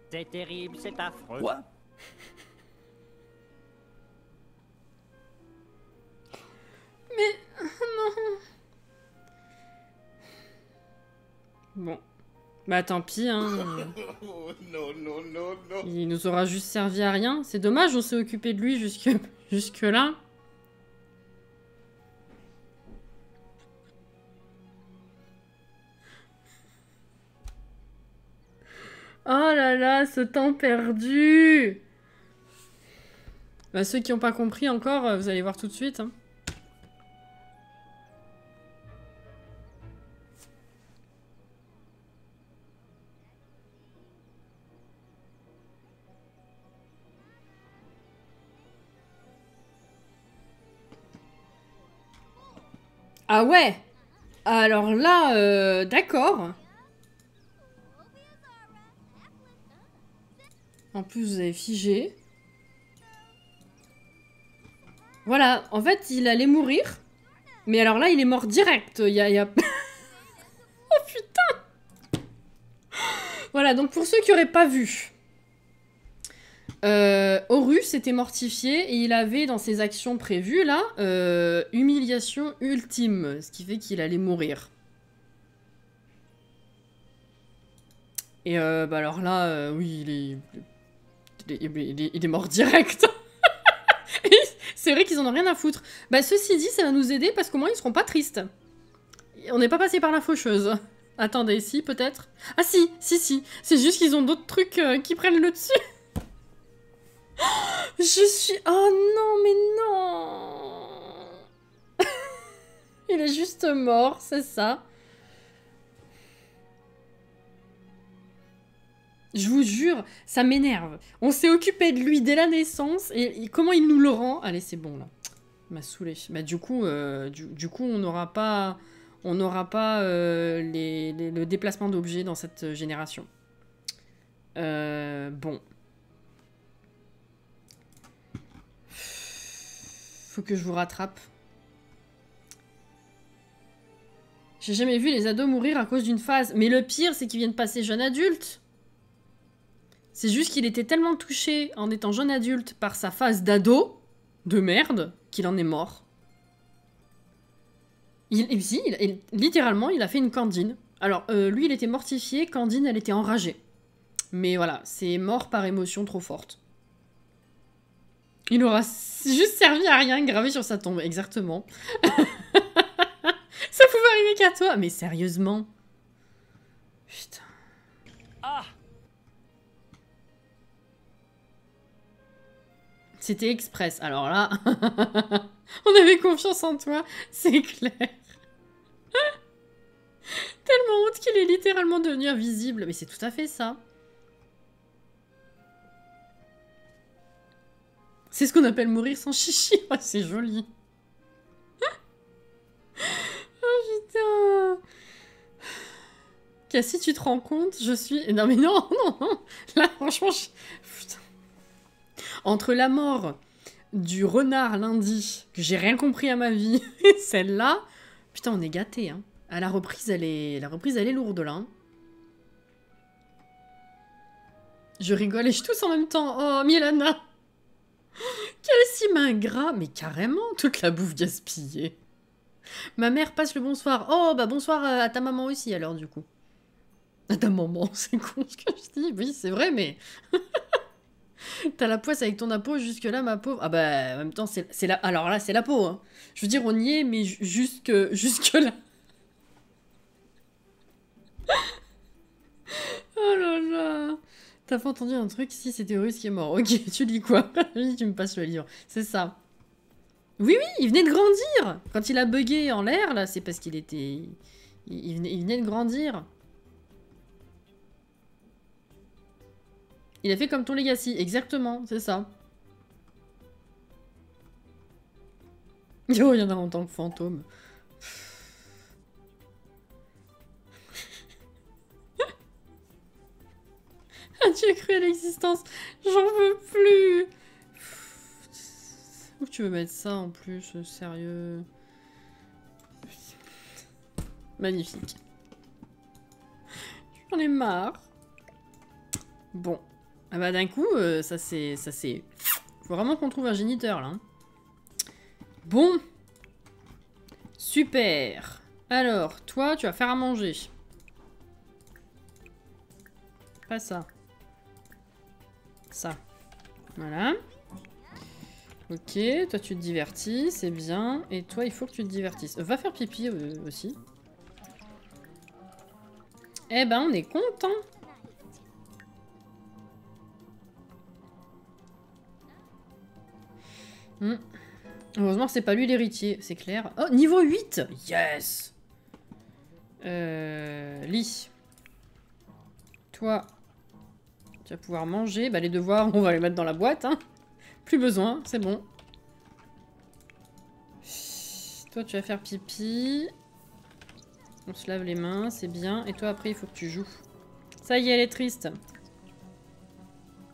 C'est terrible, c'est affreux. Quoi? Mais... non. Bon. Bah tant pis, hein. Non, non, non, non. Il nous aura juste servi à rien. C'est dommage, on s'est occupé de lui jusque là. Oh là là, ce temps perdu! Bah, ceux qui n'ont pas compris encore, vous allez voir tout de suite. Hein. Ah ouais! Alors là, d'accord. En plus, vous avez figé. Voilà, en fait, il allait mourir. Mais alors là, il est mort direct. Il y a... Oh putain! Voilà, donc pour ceux qui n'auraient pas vu. Horus était mortifié et il avait dans ses actions prévues, là, humiliation ultime, ce qui fait qu'il allait mourir. Et bah alors là, oui, il est mort direct. C'est vrai qu'ils en ont rien à foutre. Bah ceci dit, ça va nous aider parce qu'au moins ils seront pas tristes. On n'est pas passé par la faucheuse. Attendez, si, peut-être. Ah si. C'est juste qu'ils ont d'autres trucs qui prennent le dessus. Je suis... Oh non, mais non. Il est juste mort, c'est ça. Je vous jure, ça m'énerve. On s'est occupé de lui dès la naissance, et comment il nous le rend? Allez, c'est bon, là. Il m'a saoulé. Bah, du coup, on n'aura pas... On n'aura pas le déplacement d'objets dans cette génération. Bon. Faut que je vous rattrape. J'ai jamais vu les ados mourir à cause d'une phase. Mais le pire, c'est qu'ils viennent passer jeune adulte. C'est juste qu'il était tellement touché en étant jeune adulte par sa phase d'ado, de merde, qu'il en est mort. Littéralement, il a fait une Candine. Alors, lui, il était mortifié, Candine, elle était enragée. Mais voilà, c'est mort par émotion trop forte. Il aura juste servi à rien, gravé sur sa tombe, exactement. Ça pouvait arriver qu'à toi, mais sérieusement. Putain. Ah! C'était express. Alors là, on avait confiance en toi, c'est clair. Tellement honte qu'il est littéralement devenu invisible. Mais c'est tout à fait ça. C'est ce qu'on appelle mourir sans chichi. Oh, c'est joli. Oh putain. Cassie, tu te rends compte? Je suis... Non mais non. Là, franchement, putain. Entre la mort du renard lundi, que j'ai rien compris à ma vie, et celle-là, putain, on est gâtés, hein. À la reprise, elle est lourde, là. Hein. Je rigole et je tousse en même temps. Oh, Milana. Quel sim ingrat. Mais carrément, toute la bouffe gaspillée. Ma mère passe le bonsoir. Oh, bah bonsoir à ta maman aussi, alors, du coup. À ta maman, c'est con ce que je dis. Oui, c'est vrai, mais... T'as la poisse avec ton apo, jusque-là, ma pauvre. Ah bah, en même temps, c'est la... Alors là, c'est la peau, hein. Je veux dire, on y est, mais jusque-là. Oh là là. T'as pas entendu un truc? Si, c'était Horus qui est mort. Ok, tu lis quoi? Oui, tu me passes le livre. C'est ça. Oui, il venait de grandir. Quand il a bugué en l'air, là, c'est parce qu'il était... Il venait de grandir. Il a fait comme ton Legacy, exactement, c'est ça. Oh, il y en a en tant que fantôme. As-tu cru à l'existence? J'en veux plus. Où tu veux mettre ça en plus, sérieux? Magnifique. J'en ai marre. Bon. Ah bah d'un coup, ça c'est... Faut vraiment qu'on trouve un géniteur, là. Bon. Super. Alors, toi, tu vas faire à manger. Pas ça. Ça. Voilà. Ok, toi tu te divertis, c'est bien. Et toi, il faut que tu te divertisses. Va faire pipi aussi. Eh ben, on est content. Heureusement que c'est pas lui l'héritier, c'est clair. Oh, niveau 8. Yes. Lit. Toi, tu vas pouvoir manger. Bah, les devoirs, on va les mettre dans la boîte. Hein. Plus besoin, c'est bon. Toi, tu vas faire pipi. On se lave les mains, c'est bien. Et toi, après, il faut que tu joues. Ça y est, elle est triste.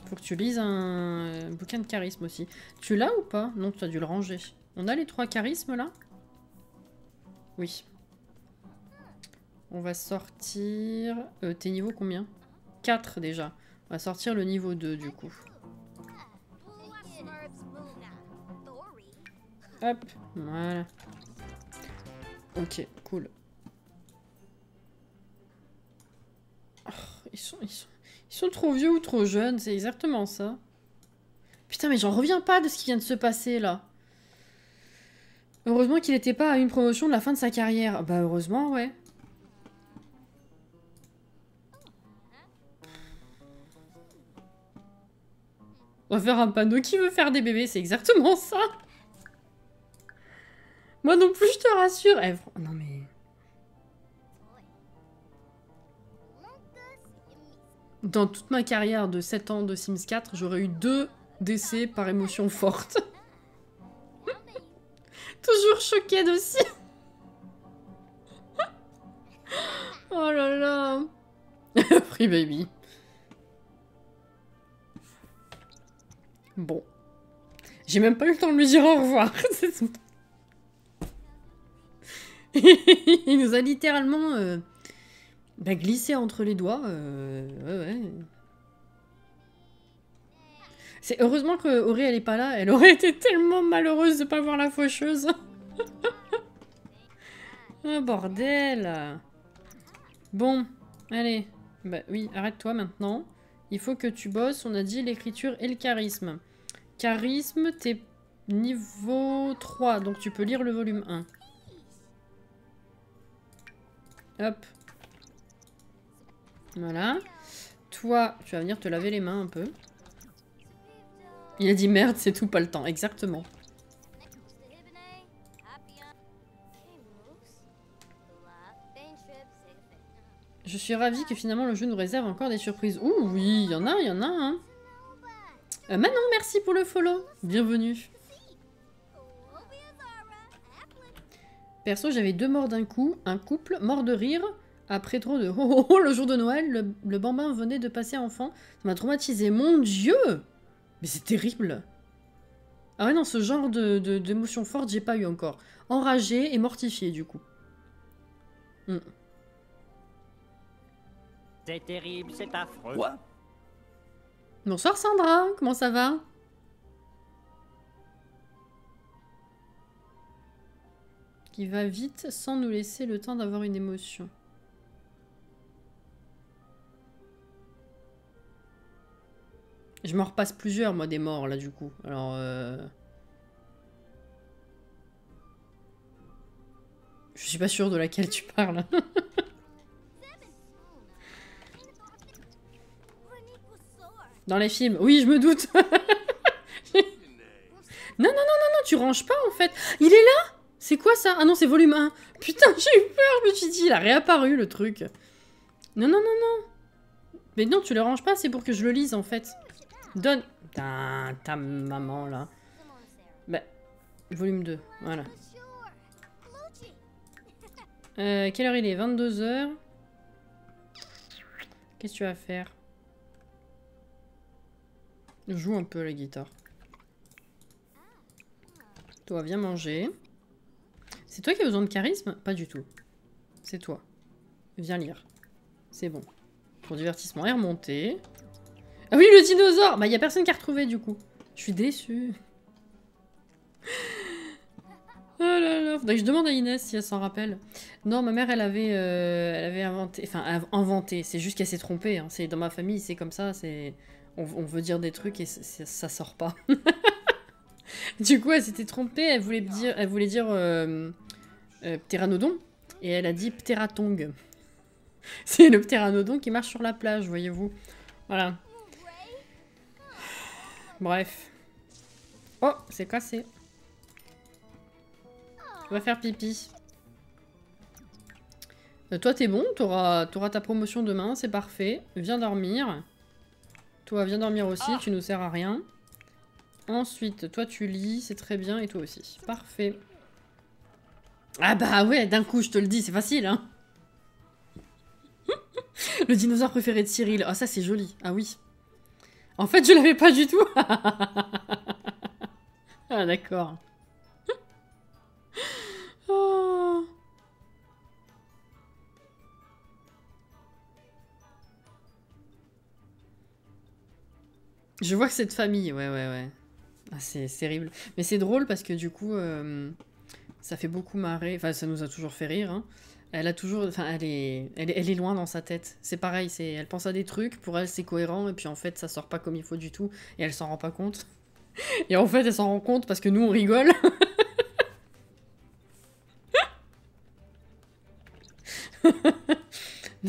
Faut que tu lises un bouquin de charisme aussi. Tu l'as ou pas? Non, tu as dû le ranger. On a les 3 charismes, là? Oui. On va sortir... T'es niveau combien? 4 déjà. On va sortir le niveau 2, du coup. Hop, voilà. Ok, cool. Oh, ils sont trop vieux ou trop jeunes, c'est exactement ça. Putain, mais j'en reviens pas de ce qui vient de se passer, là. Heureusement qu'il n'était pas à une promotion de la fin de sa carrière. Bah, heureusement, ouais. On va faire un panneau qui veut faire des bébés, c'est exactement ça. Moi non plus, je te rassure. Eh, non, mais... Dans toute ma carrière de 7 ans de Sims 4, j'aurais eu 2 décès par émotion forte. Toujours choquée aussi. Oh là là. Free baby. Bon. J'ai même pas eu le temps de lui dire au revoir. Il nous a littéralement glissé entre les doigts. Ouais. C'est heureusement que Auré elle est pas là. Elle aurait été tellement malheureuse de pas voir la faucheuse. Oh bordel. Bon, allez. Bah oui, arrête-toi maintenant. Il faut que tu bosses, on a dit l'écriture et le charisme. Charisme, t'es niveau 3, donc tu peux lire le volume 1. Hop. Voilà. Toi, tu vas venir te laver les mains un peu. Il a dit merde, c'est tout, pas le temps. Exactement. Je suis ravie que finalement le jeu nous réserve encore des surprises. Ouh, oui, il y en a, hein. Manon, merci pour le follow. Bienvenue. Perso, j'avais 2 morts d'un coup. Un couple mort de rire. Après trop de oh, le jour de Noël, le bambin venait de passer enfant. Ça m'a traumatisé. Mon Dieu! Mais c'est terrible. Ah ouais, non, ce genre d'émotion forte, j'ai pas eu encore. Enragé et mortifié, du coup. C'est terrible, c'est affreux. Quoi? Bonsoir Sandra, comment ça va? Qui va vite sans nous laisser le temps d'avoir une émotion. Je m'en repasse plusieurs, moi, des morts, là, du coup. Alors, je suis pas sûre de laquelle tu parles. Dans les films. Oui, je me doute. Non, tu ranges pas, en fait. Il est là? C'est quoi, ça? Ah non, c'est volume 1. Putain, j'ai eu peur, je me suis dit, il a réapparu, le truc. Non. Mais non, tu le ranges pas, c'est pour que je le lise, en fait. Donne... Ta maman, là. Bah, volume 2, voilà. Quelle heure il est? 22 h. Qu'est-ce que tu vas faire? Joue un peu la guitare. Toi, viens manger. C'est toi qui as besoin de charisme? Pas du tout. C'est toi. Viens lire. C'est bon. Ton divertissement est remonté. Ah oui, le dinosaure! Bah, y a personne qui a retrouvé, du coup. Je suis déçue. Oh là là. Faudrait que je demande à Inès si elle s'en rappelle. Non, ma mère, elle avait inventé... Enfin, inventé. C'est juste qu'elle s'est trompée. Hein. Dans ma famille, c'est comme ça. On veut dire des trucs et ça sort pas. Du coup, elle s'était trompée. Elle voulait dire ptéranodon. Et elle a dit ptératong. C'est le ptéranodon qui marche sur la plage, voyez-vous. Voilà. Bref. Oh, c'est cassé. Tu vas faire pipi. Toi, t'es bon. T'auras ta promotion demain. C'est parfait. Viens dormir. Toi, viens dormir aussi. Tu nous sers à rien. Ensuite, toi, tu lis. C'est très bien. Et toi aussi. Parfait. Ah bah ouais, d'un coup, je te le dis. C'est facile, hein. Le dinosaure préféré de Cyril. Ah, ça, c'est joli. Ah oui. En fait, je l'avais pas du tout. Ah, d'accord. Oh. Je vois que c'est de famille. Ouais. Ah, c'est terrible. Mais c'est drôle parce que du coup, ça fait beaucoup marrer. Enfin, ça nous a toujours fait rire. Hein. Elle a toujours... Enfin, elle est loin dans sa tête. C'est pareil, elle pense à des trucs, pour elle c'est cohérent, et puis en fait ça sort pas comme il faut du tout, et elle s'en rend pas compte. Et en fait elle s'en rend compte parce que nous on rigole.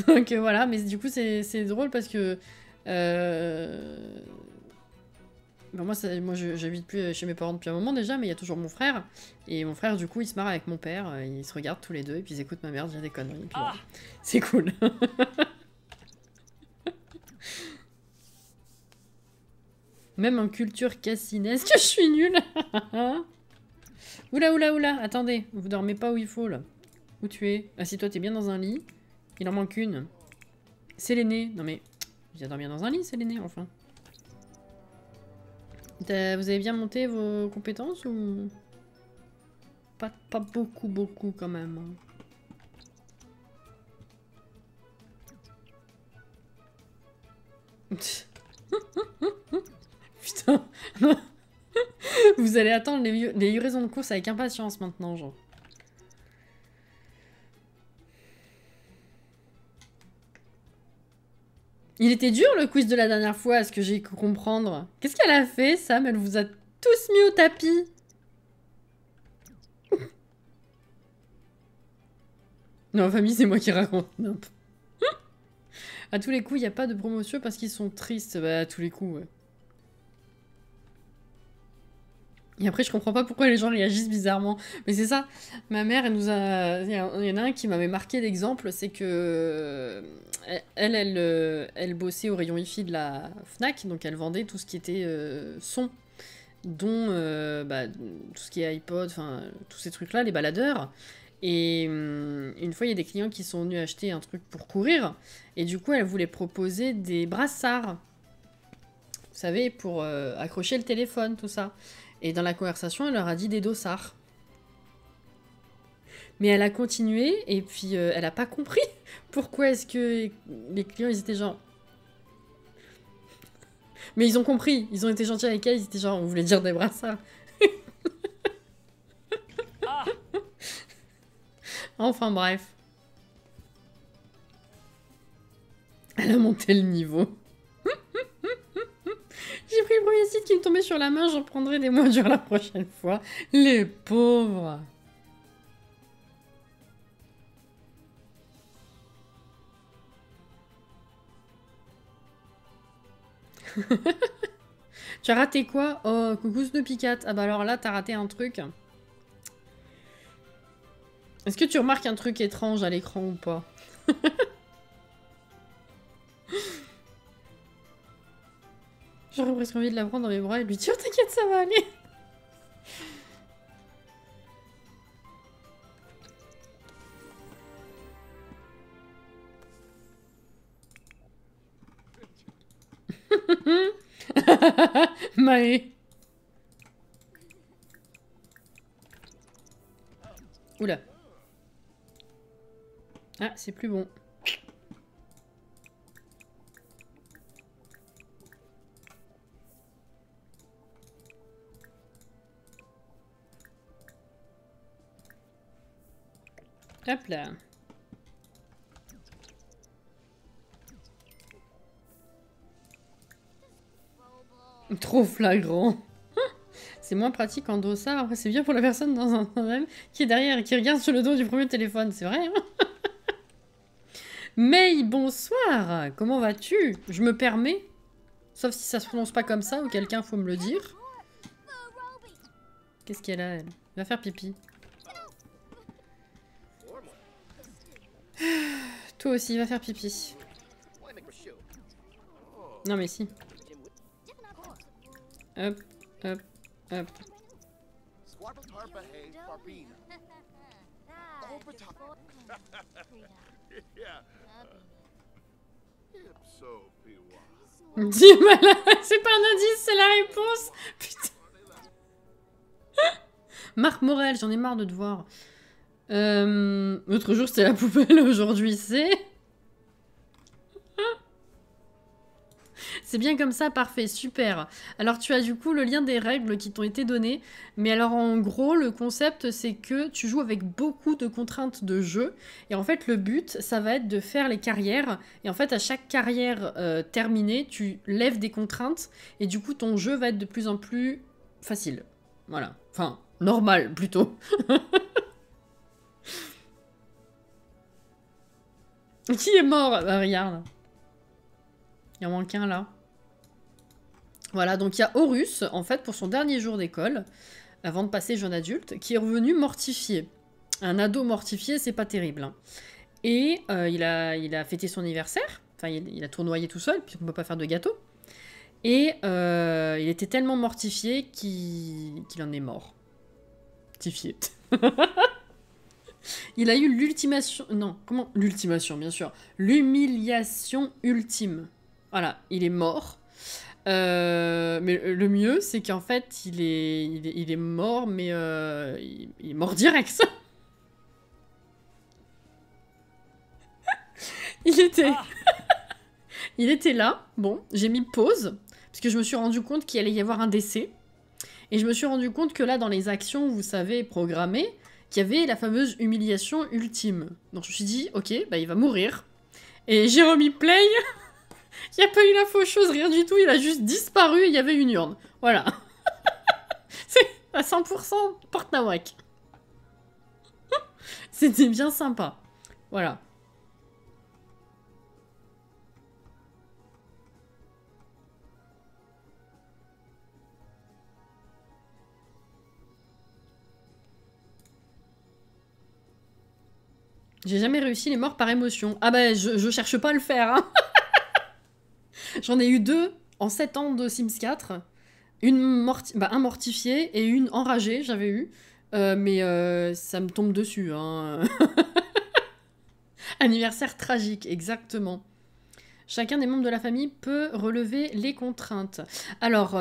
Donc voilà, mais du coup c'est drôle parce que... Ben moi j'habite plus chez mes parents depuis un moment déjà, mais il y a toujours mon frère. Et mon frère, du coup, il se marre avec mon père. Ils se regardent tous les deux et puis ils écoutent ma mère dire des conneries. Puis voilà. C'est cool. Même en culture cassinesque, je suis nulle. Oula, oula, oula. Attendez, vous dormez pas où il faut là. Où tu es? Ah si, toi t'es bien dans un lit. Il en manque une. C'est l'aîné. Non mais, viens dormir dans un lit, c'est l'aîné enfin. Vous avez bien monté vos compétences ou... Pas beaucoup quand même. Putain. Vous allez attendre les livraisons de courses avec impatience maintenant, genre. Il était dur le quiz de la dernière fois, à ce que j'ai pu comprendre. Qu'est-ce qu'elle a fait, Sam? Elle vous a tous mis au tapis. Non, famille, c'est moi qui raconte. Non. À tous les coups, il n'y a pas de promotion parce qu'ils sont tristes. Bah, à tous les coups, ouais. Et après, je comprends pas pourquoi les gens réagissent bizarrement. Mais c'est ça. Ma mère, elle nous a... Il y en a un qui m'avait marqué d'exemple, c'est que... Elle bossait au rayon Wi-Fi de la Fnac, donc elle vendait tout ce qui était son, dont tout ce qui est iPod, enfin, tous ces trucs-là, les baladeurs. Et une fois, il y a des clients qui sont venus acheter un truc pour courir, et du coup, elle voulait proposer des brassards. Vous savez, pour accrocher le téléphone, tout ça. Et dans la conversation, elle leur a dit des dossards. Mais elle a continué, et puis elle a pas compris pourquoi est-ce que les clients, ils étaient genre... Mais ils ont compris, ils ont été gentils avec elle, ils étaient genre, on voulait dire des brassards. Enfin bref. Elle a monté le niveau. J'ai pris le premier site qui me tombait sur la main, j'en prendrai des mois la prochaine fois. Les pauvres. Tu as raté quoi? Oh, coucou Snowpicat. Ah bah alors là, t'as raté un truc. Est-ce que tu remarques un truc étrange à l'écran ou pas? J'aurais presque envie de la prendre dans mes bras et de lui dire t'inquiète, ça va aller. Maë. Oula. Ah, c'est plus bon. Hop là. Trop flagrant. C'est moins pratique en dossard. Après, c'est bien pour la personne dans un tandem qui est derrière et qui regarde sur le dos du premier téléphone. C'est vrai, hein? May, bonsoir. Comment vas-tu? Je me permets. Sauf si ça se prononce pas comme ça ou quelqu'un faut me le dire. Qu'est-ce qu'elle a, elle? Va faire pipi. Toi aussi, va faire pipi. Non mais si. Hop, hop, hop. Dis malade, c'est pas un indice, c'est la réponse. Putain. Marc Morel, j'en ai marre de te voir. L'autre jour c'était la poubelle, aujourd'hui c'est C'est bien comme ça, parfait, super. Alors tu as du coup le lien des règles qui t'ont été données, mais alors en gros le concept c'est que tu joues avec beaucoup de contraintes de jeu, et en fait le but ça va être de faire les carrières, et en fait à chaque carrière terminée tu lèves des contraintes, et du coup ton jeu va être de plus en plus facile. Voilà, enfin normal plutôt. Qui est mort? Bah, regarde. Il en manque un là. Voilà, donc il y a Horus, en fait, pour son dernier jour d'école, avant de passer jeune adulte, qui est revenu mortifié. Un ado mortifié, c'est pas terrible. Hein. Et il a fêté son anniversaire, enfin il a tournoyé tout seul, puisqu'on peut pas faire de gâteau. Et il était tellement mortifié qu'il en est mort. Mortifié. Il a eu l'ultimation... Non, comment? L'ultimation, bien sûr. L'humiliation ultime. Voilà, il est mort. Mais le mieux, c'est qu'en fait, il est mort, mais il est mort direct. Il était là. Bon, j'ai mis pause, parce que je me suis rendu compte qu'il allait y avoir un décès. Et je me suis rendu compte que là, dans les actions, vous savez, programmées, qu'il y avait la fameuse humiliation ultime. Donc je me suis dit, ok, bah il va mourir. Et j'ai remis play. Il n'y a pas eu la faucheuse, rien du tout. Il a juste disparu et il y avait une urne. Voilà. C'est à 100% porte nawak. C'était bien sympa. Voilà. J'ai jamais réussi les morts par émotion. Ah bah, je cherche pas à le faire, hein. J'en ai eu 2 en 7 ans de Sims 4. Un mortifié et une enragée, j'avais eu. Mais ça me tombe dessus, hein. Anniversaire tragique, exactement. Chacun des membres de la famille peut relever les contraintes. Alors,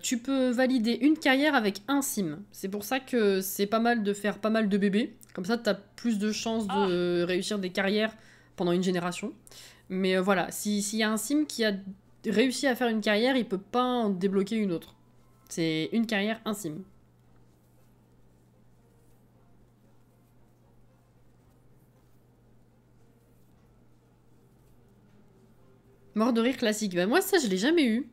tu peux valider une carrière avec un sim. C'est pour ça que c'est pas mal de faire pas mal de bébés. Comme ça, t'as plus de chances de réussir des carrières pendant une génération. Mais voilà, s'il y a un sim qui a réussi à faire une carrière, il peut pas en débloquer une autre. C'est une carrière, un sim. Mort de rire classique. Bah moi, ça, je l'ai jamais eu.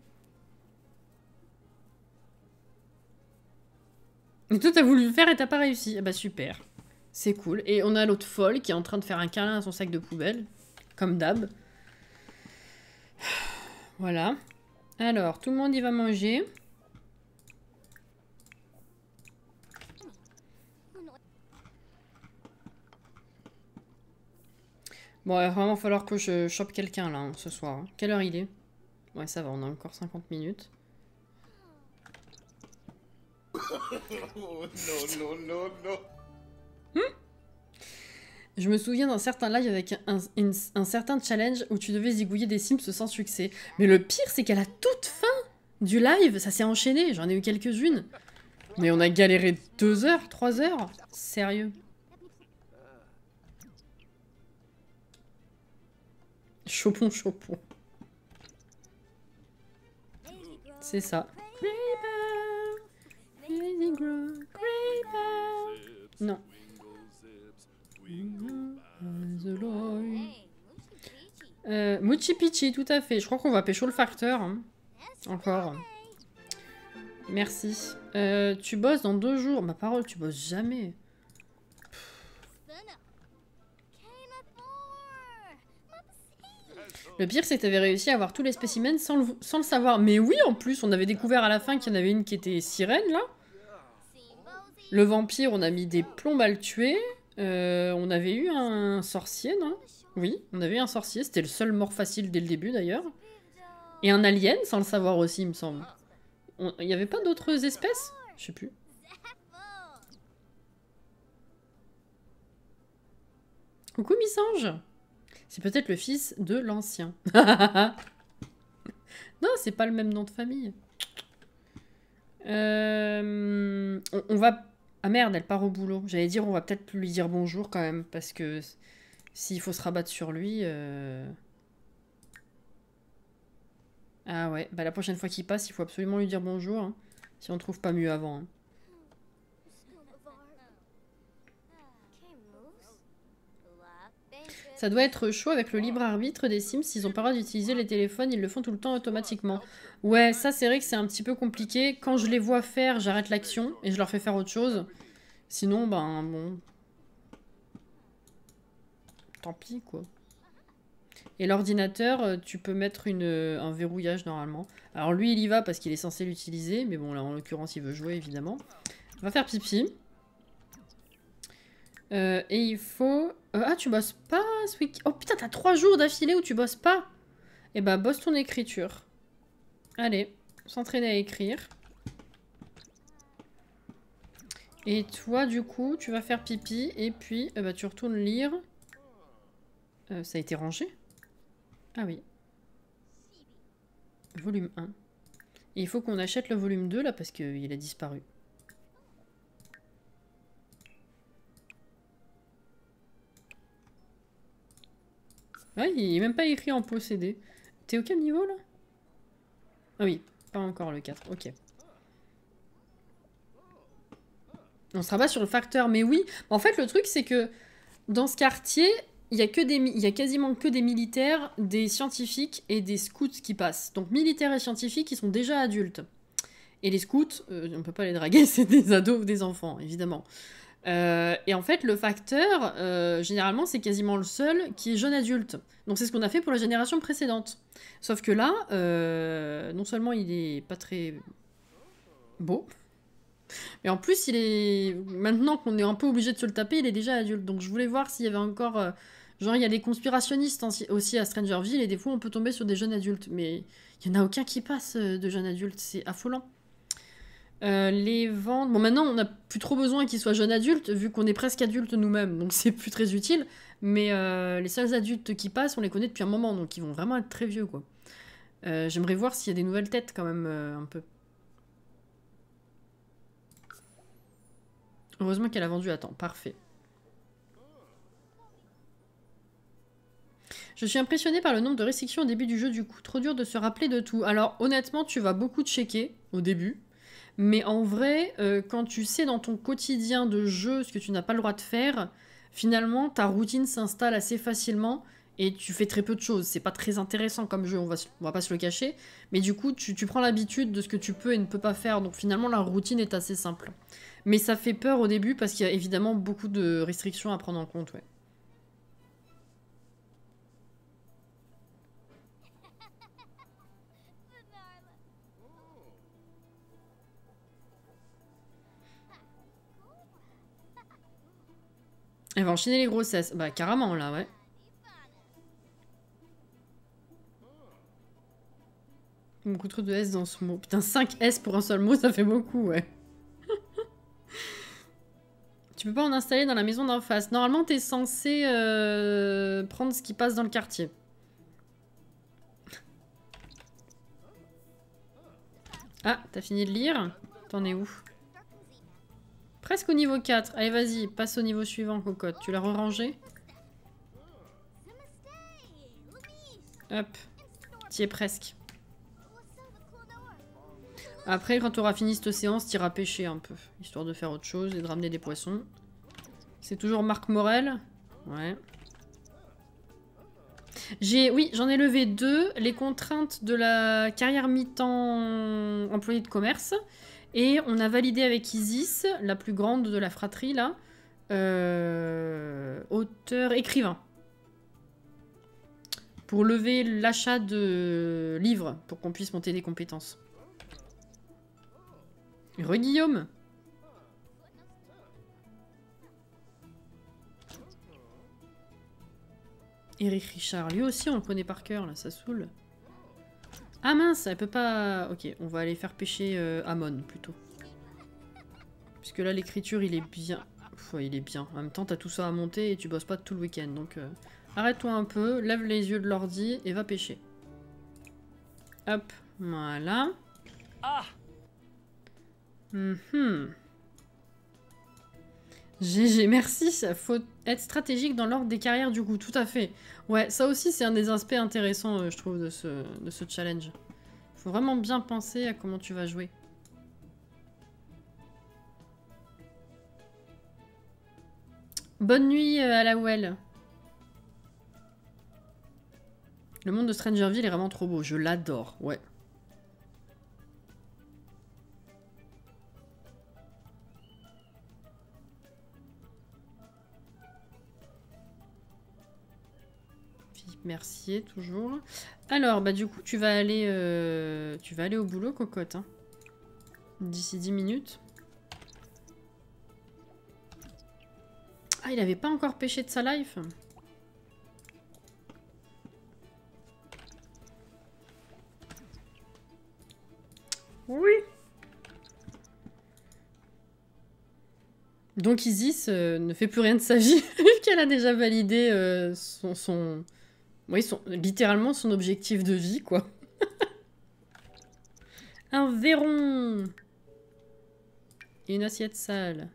Et toi, t'as voulu le faire et t'as pas réussi. Ah bah super. C'est cool. Et on a l'autre folle qui est en train de faire un câlin à son sac de poubelle. Comme d'hab. Voilà. Alors, tout le monde y va manger. Bon, il va vraiment falloir que je chope quelqu'un là, hein, ce soir. Hein. Quelle heure il est? Ouais, ça va, on a encore 50 minutes. Oh, no, no, no, no. Je me souviens d'un certain live avec un certain challenge où tu devais zigouiller des Sims sans succès. Mais le pire, c'est qu'à la toute fin du live, ça s'est enchaîné. J'en ai eu quelques-unes. Mais on a galéré 2 heures, 3 heures. Sérieux. Chopon, chopon. C'est ça. Non. Muchi Pichi, tout à fait. Je crois qu'on va pécho le facteur. Hein. Encore. Merci. Tu bosses dans 2 jours. Ma parole, tu bosses jamais. Le pire, c'est que t'avais réussi à avoir tous les spécimens sans le savoir. Mais oui, en plus, on avait découvert à la fin qu'il y en avait une qui était sirène, là. Le vampire, on a mis des plombs à le tuer. On avait eu un sorcier, non? Oui, on avait eu un sorcier. C'était le seul mort facile dès le début, d'ailleurs. Et un alien, sans le savoir aussi, il me semble. Il n'y avait pas d'autres espèces? Je sais plus. Coucou, Missange. C'est peut-être le fils de l'ancien. Non, c'est pas le même nom de famille. On va... Ah merde, elle part au boulot. J'allais dire, on va peut-être lui dire bonjour quand même, parce que s'il faut se rabattre sur lui... Ah ouais, bah la prochaine fois qu'il passe, il faut absolument lui dire bonjour, hein, si on trouve pas mieux avant. Hein. Ça doit être chaud avec le libre arbitre des Sims, s'ils ont pas le droit d'utiliser les téléphones, ils le font tout le temps automatiquement. Ouais, ça c'est vrai que c'est un petit peu compliqué. Quand je les vois faire, j'arrête l'action et je leur fais faire autre chose. Sinon, ben bon... Tant pis, quoi. Et l'ordinateur, tu peux mettre un verrouillage normalement. Alors lui, il y va parce qu'il est censé l'utiliser, mais bon, là, en l'occurrence, il veut jouer, évidemment. On va faire pipi. Et il faut... ah, tu bosses pas ce week... Oh putain, t'as 3 jours d'affilée où tu bosses pas. Eh ben, bosse ton écriture. Allez, s'entraîner à écrire. Et toi, du coup, tu vas faire pipi, et puis bah, tu retournes lire. Ça a été rangé? Ah oui. Volume 1. Et il faut qu'on achète le volume 2, là, parce qu'il a disparu. Ouais, il n'est même pas écrit en possédé. T'es au quel niveau, là? Ah oui, pas encore le 4, ok. On se rabat sur le facteur, mais oui. En fait, le truc, c'est que dans ce quartier, il y a quasiment que des militaires, des scientifiques et des scouts qui passent. Donc militaires et scientifiques, ils sont déjà adultes. Et les scouts, on peut pas les draguer, c'est des ados ou des enfants, évidemment. Et en fait, le facteur, généralement, c'est quasiment le seul qui est jeune adulte. Donc c'est ce qu'on a fait pour la génération précédente. Sauf que là, non seulement il est pas très beau, mais en plus, il est... Maintenant qu'on est un peu obligé de se le taper, il est déjà adulte. Donc je voulais voir s'il y avait encore... Genre, il y a des conspirationnistes aussi à Strangerville, et des fois, on peut tomber sur des jeunes adultes. Mais il n'y en a aucun qui passe de jeunes adultes. C'est affolant. Les ventes... Bon, maintenant, on n'a plus trop besoin qu'ils soient jeunes adultes, vu qu'on est presque adultes nous-mêmes. Donc c'est plus très utile. Mais les seuls adultes qui passent, on les connaît depuis un moment. Donc ils vont vraiment être très vieux, quoi. J'aimerais voir s'il y a des nouvelles têtes, quand même, un peu. Heureusement qu'elle a vendu à temps. Parfait. Je suis impressionnée par le nombre de restrictions au début du jeu, du coup. Trop dur de se rappeler de tout. Alors, honnêtement, tu vas beaucoup checker au début. Mais en vrai, quand tu sais dans ton quotidien de jeu ce que tu n'as pas le droit de faire, finalement, ta routine s'installe assez facilement et tu fais très peu de choses. C'est pas très intéressant comme jeu, on va pas se le cacher. Mais du coup, tu prends l'habitude de ce que tu peux et ne peux pas faire. Donc finalement, la routine est assez simple. Mais ça fait peur au début parce qu'il y a évidemment beaucoup de restrictions à prendre en compte, ouais. Elle va enchaîner les grossesses. Bah carrément là, ouais. Beaucoup trop de S dans ce mot. Putain, 5 S pour un seul mot, ça fait beaucoup, ouais. Tu peux pas en installer dans la maison d'en face. Normalement, t'es censé prendre ce qui passe dans le quartier. Ah, t'as fini de lire? T'en es où? Presque au niveau 4. Allez, vas-y, passe au niveau suivant, cocotte. Tu l'as re-rangé? Hop. T'y es presque. Après, quand tu auras fini cette séance, tu iras pêcher un peu. Histoire de faire autre chose et de ramener des poissons. C'est toujours Marc Morel. Ouais. Oui, j'en ai levé 2. Les contraintes de la carrière mi-temps employé de commerce. Et on a validé avec Isis, la plus grande de la fratrie, là. Auteur, écrivain. Pour lever l'achat de livres, pour qu'on puisse monter des compétences. Re-Guillaume. Eric Richard, lui aussi on le connaît par cœur, là, ça saoule. Ah mince, elle peut pas... Ok, on va aller faire pêcher Amon, plutôt. Puisque là, l'écriture, il est bien. Ouais, il est bien. En même temps, t'as tout ça à monter et tu bosses pas tout le week-end, donc... Arrête-toi un peu, lève les yeux de l'ordi et va pêcher. Hop, voilà. Ah. GG, merci. Ça faut être stratégique dans l'ordre des carrières du coup, tout à fait. Ouais, ça aussi c'est un des aspects intéressants, je trouve, de ce challenge. Faut vraiment bien penser à comment tu vas jouer. Bonne nuit à la Well. Le monde de Strangerville est vraiment trop beau. Je l'adore, ouais. Philippe Mercier, toujours. Alors, bah du coup, tu vas aller au boulot, cocotte. Hein. D'ici 10 minutes. Ah, il avait pas encore pêché de sa life. Oui. Donc Isis ne fait plus rien de sa vie, vu qu'elle a déjà validé oui, littéralement son objectif de vie, quoi. Un verron. Et une assiette sale.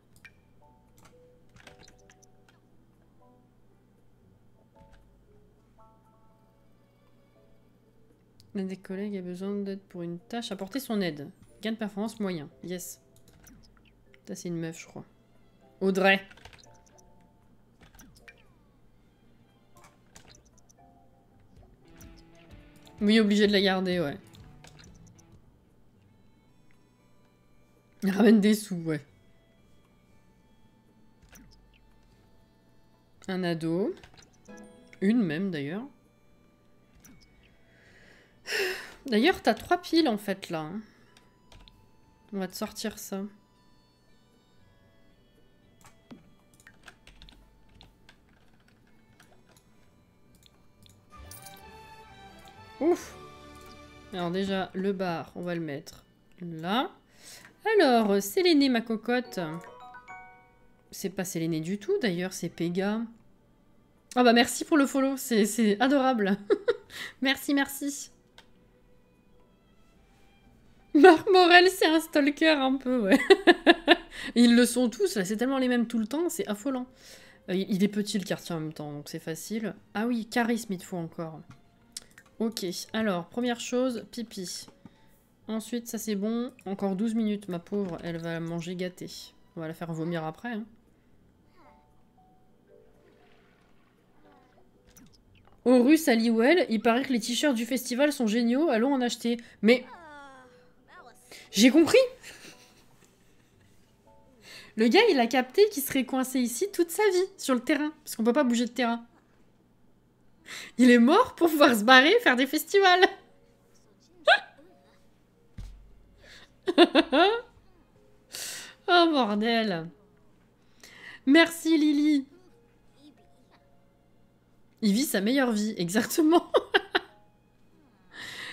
L'un des collègues a besoin d'aide pour une tâche. Apporter son aide. Gain de performance moyen. Yes. Ça, c'est une meuf, je crois. Audrey. Oui, obligé de la garder, ouais. Ramène des sous, ouais. Un ado. Une même, d'ailleurs. D'ailleurs, t'as 3 piles, en fait, là. Hein. On va te sortir ça. Ouf. Alors déjà, le bar, on va le mettre là. Alors, Séléné, ma cocotte. C'est pas Séléné du tout, d'ailleurs, c'est Péga. Ah bah merci pour le follow, c'est adorable. Merci, merci. Marc Morel, c'est un stalker un peu, ouais. Ils le sont tous, là, c'est tellement les mêmes tout le temps, c'est affolant. Il est petit le quartier en même temps, donc c'est facile. Ah oui, charisme, il te faut encore. Ok, alors, première chose, pipi. Ensuite, ça c'est bon. Encore 12 minutes, ma pauvre, elle va manger gâtée. On va la faire vomir après. Hein. Horus à Liwell, il paraît que les t-shirts du festival sont géniaux, allons en acheter. Mais... J'ai compris. Le gars, il a capté qu'il serait coincé ici toute sa vie, sur le terrain. Parce qu'on peut pas bouger de terrain. Il est mort pour pouvoir se barrer et faire des festivals. Oh bordel. Merci Lily. Il vit sa meilleure vie, exactement.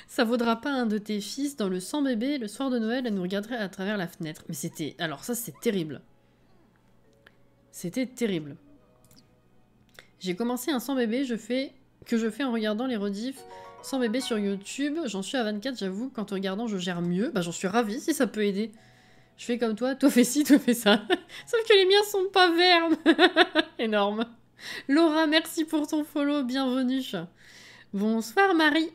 Ça vaudra pas un de tes fils dans le sang bébé le soir de Noël, elle nous regarderait à travers la fenêtre. Mais c'était... Alors ça, c'est terrible. C'était terrible. J'ai commencé un sans bébé, que je fais en regardant les rediffs sans bébé sur YouTube. J'en suis à 24, j'avoue, qu'en te regardant, je gère mieux. Bah j'en suis ravie si ça peut aider. Je fais comme toi fais ci, toi fais ça. Sauf que les miens sont pas verts. Énorme. Laura, merci pour ton follow, bienvenue. Bonsoir Marie.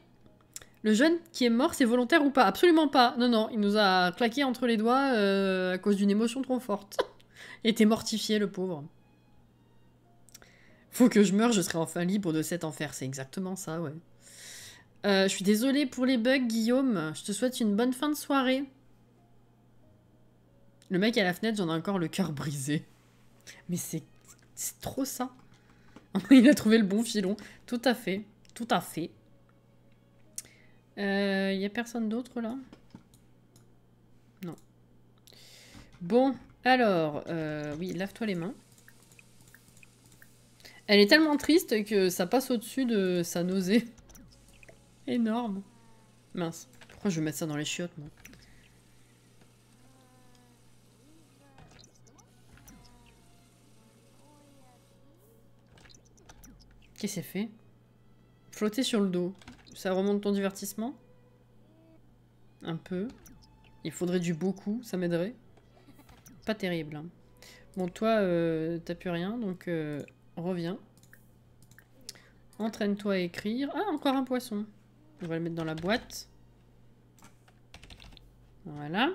Le jeune qui est mort, c'est volontaire ou pas? Absolument pas. Non, non, il nous a claqué entre les doigts à cause d'une émotion trop forte. Il était mortifié, le pauvre. Faut que je meure, je serai enfin libre de cet enfer. C'est exactement ça, ouais. Je suis désolée pour les bugs, Guillaume. Je te souhaite une bonne fin de soirée. Le mec à la fenêtre, j'en ai encore le cœur brisé. Mais c'est trop ça. Il a trouvé le bon filon. Tout à fait. Tout à fait. Y a personne d'autre là? Non. Bon, alors, oui, lave-toi les mains. Elle est tellement triste que ça passe au-dessus de sa nausée. Énorme. Mince. Pourquoi je vais mettre ça dans les chiottes, moi? Qu'est-ce que c'est fait? Flotter sur le dos. Ça remonte ton divertissement? Un peu. Il faudrait du beaucoup, ça m'aiderait. Pas terrible. Hein. Bon, toi, t'as plus rien, donc reviens. Entraîne-toi à écrire. Ah, encore un poisson. On va le mettre dans la boîte. Voilà.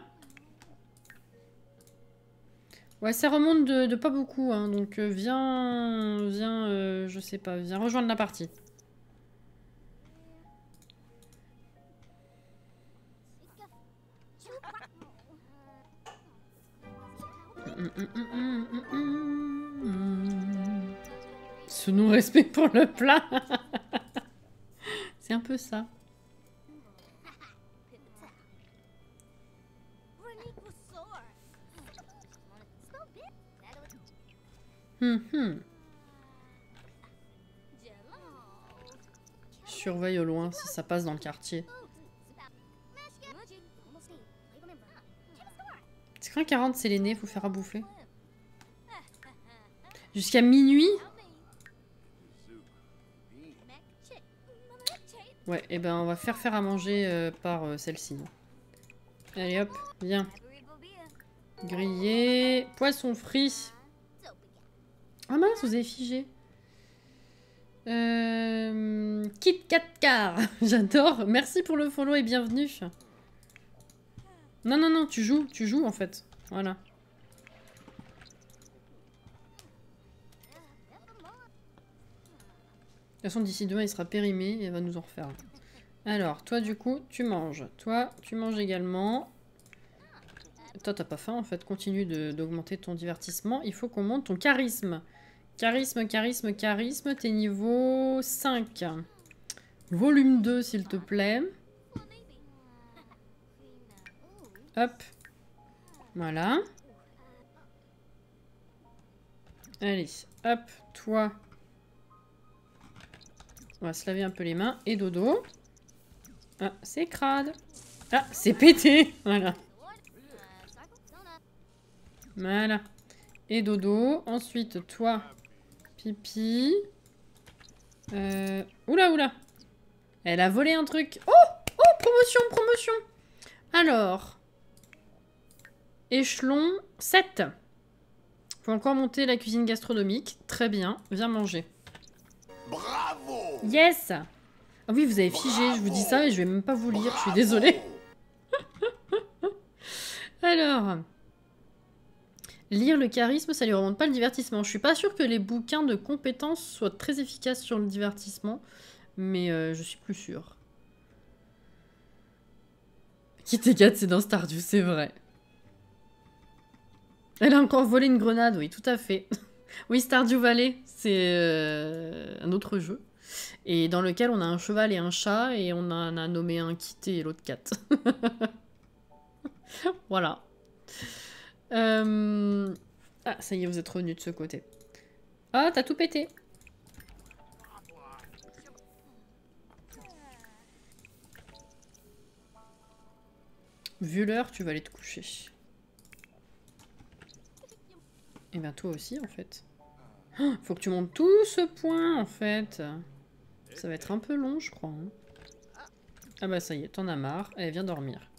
Ouais, ça remonte de pas beaucoup, hein, donc viens, je sais pas, viens rejoindre la partie. Ce non-respect pour le plat. C'est un peu ça. Surveille au loin si ça passe dans le quartier. C'est quand 40 c'est l'aîné, faut faire à bouffer. Jusqu'à minuit? Ouais, et ben on va faire à manger par celle-ci. Allez hop, viens. Grillé. Poisson frit. Ah mince, vous avez figé. Kit Kat Car. J'adore. Merci pour le follow et bienvenue. Non, non, non, tu joues en fait. Voilà. De toute façon, d'ici demain, il sera périmé et elle va nous en refaire. Alors, toi, du coup, tu manges. Toi, tu manges également. Toi, t'as pas faim, en fait. Continue d'augmenter ton divertissement. Il faut qu'on monte ton charisme. Charisme, charisme, charisme. T'es niveau 5. Volume 2, s'il te plaît. Hop. Voilà. Allez, hop, toi. On va se laver un peu les mains. Et dodo. Ah, c'est crade. Ah, c'est pété. Voilà. Voilà. Et dodo. Ensuite, toi. Pipi. Oula, oula. Elle a volé un truc. Oh! Oh, promotion, promotion. Alors. Échelon 7. Faut encore monter la cuisine gastronomique. Très bien. Viens manger. Bravo! Yes! Ah oui, vous avez figé. Je vous dis ça et je vais même pas vous lire. Je suis désolée. Alors. Lire le charisme, ça lui remonte pas le divertissement. Je suis pas sûre que les bouquins de compétences soient très efficaces sur le divertissement. Mais je suis plus sûre. Kit Kat, c'est dans Stardew, c'est vrai. Elle a encore volé une grenade, oui, tout à fait. Oui, Stardew Valley, c'est un autre jeu. Et dans lequel on a un cheval et un chat, et on en a nommé un Kitty et l'autre Cat. Voilà. Ah, ça y est, vous êtes revenus de ce côté. Ah, t'as tout pété. Vu l'heure, tu vas aller te coucher. Et ben toi aussi, en fait. Oh, faut que tu montes tout ce point, en fait. Ça va être un peu long, je crois. Hein. Ah bah ça y est, t'en as marre. Allez, viens dormir.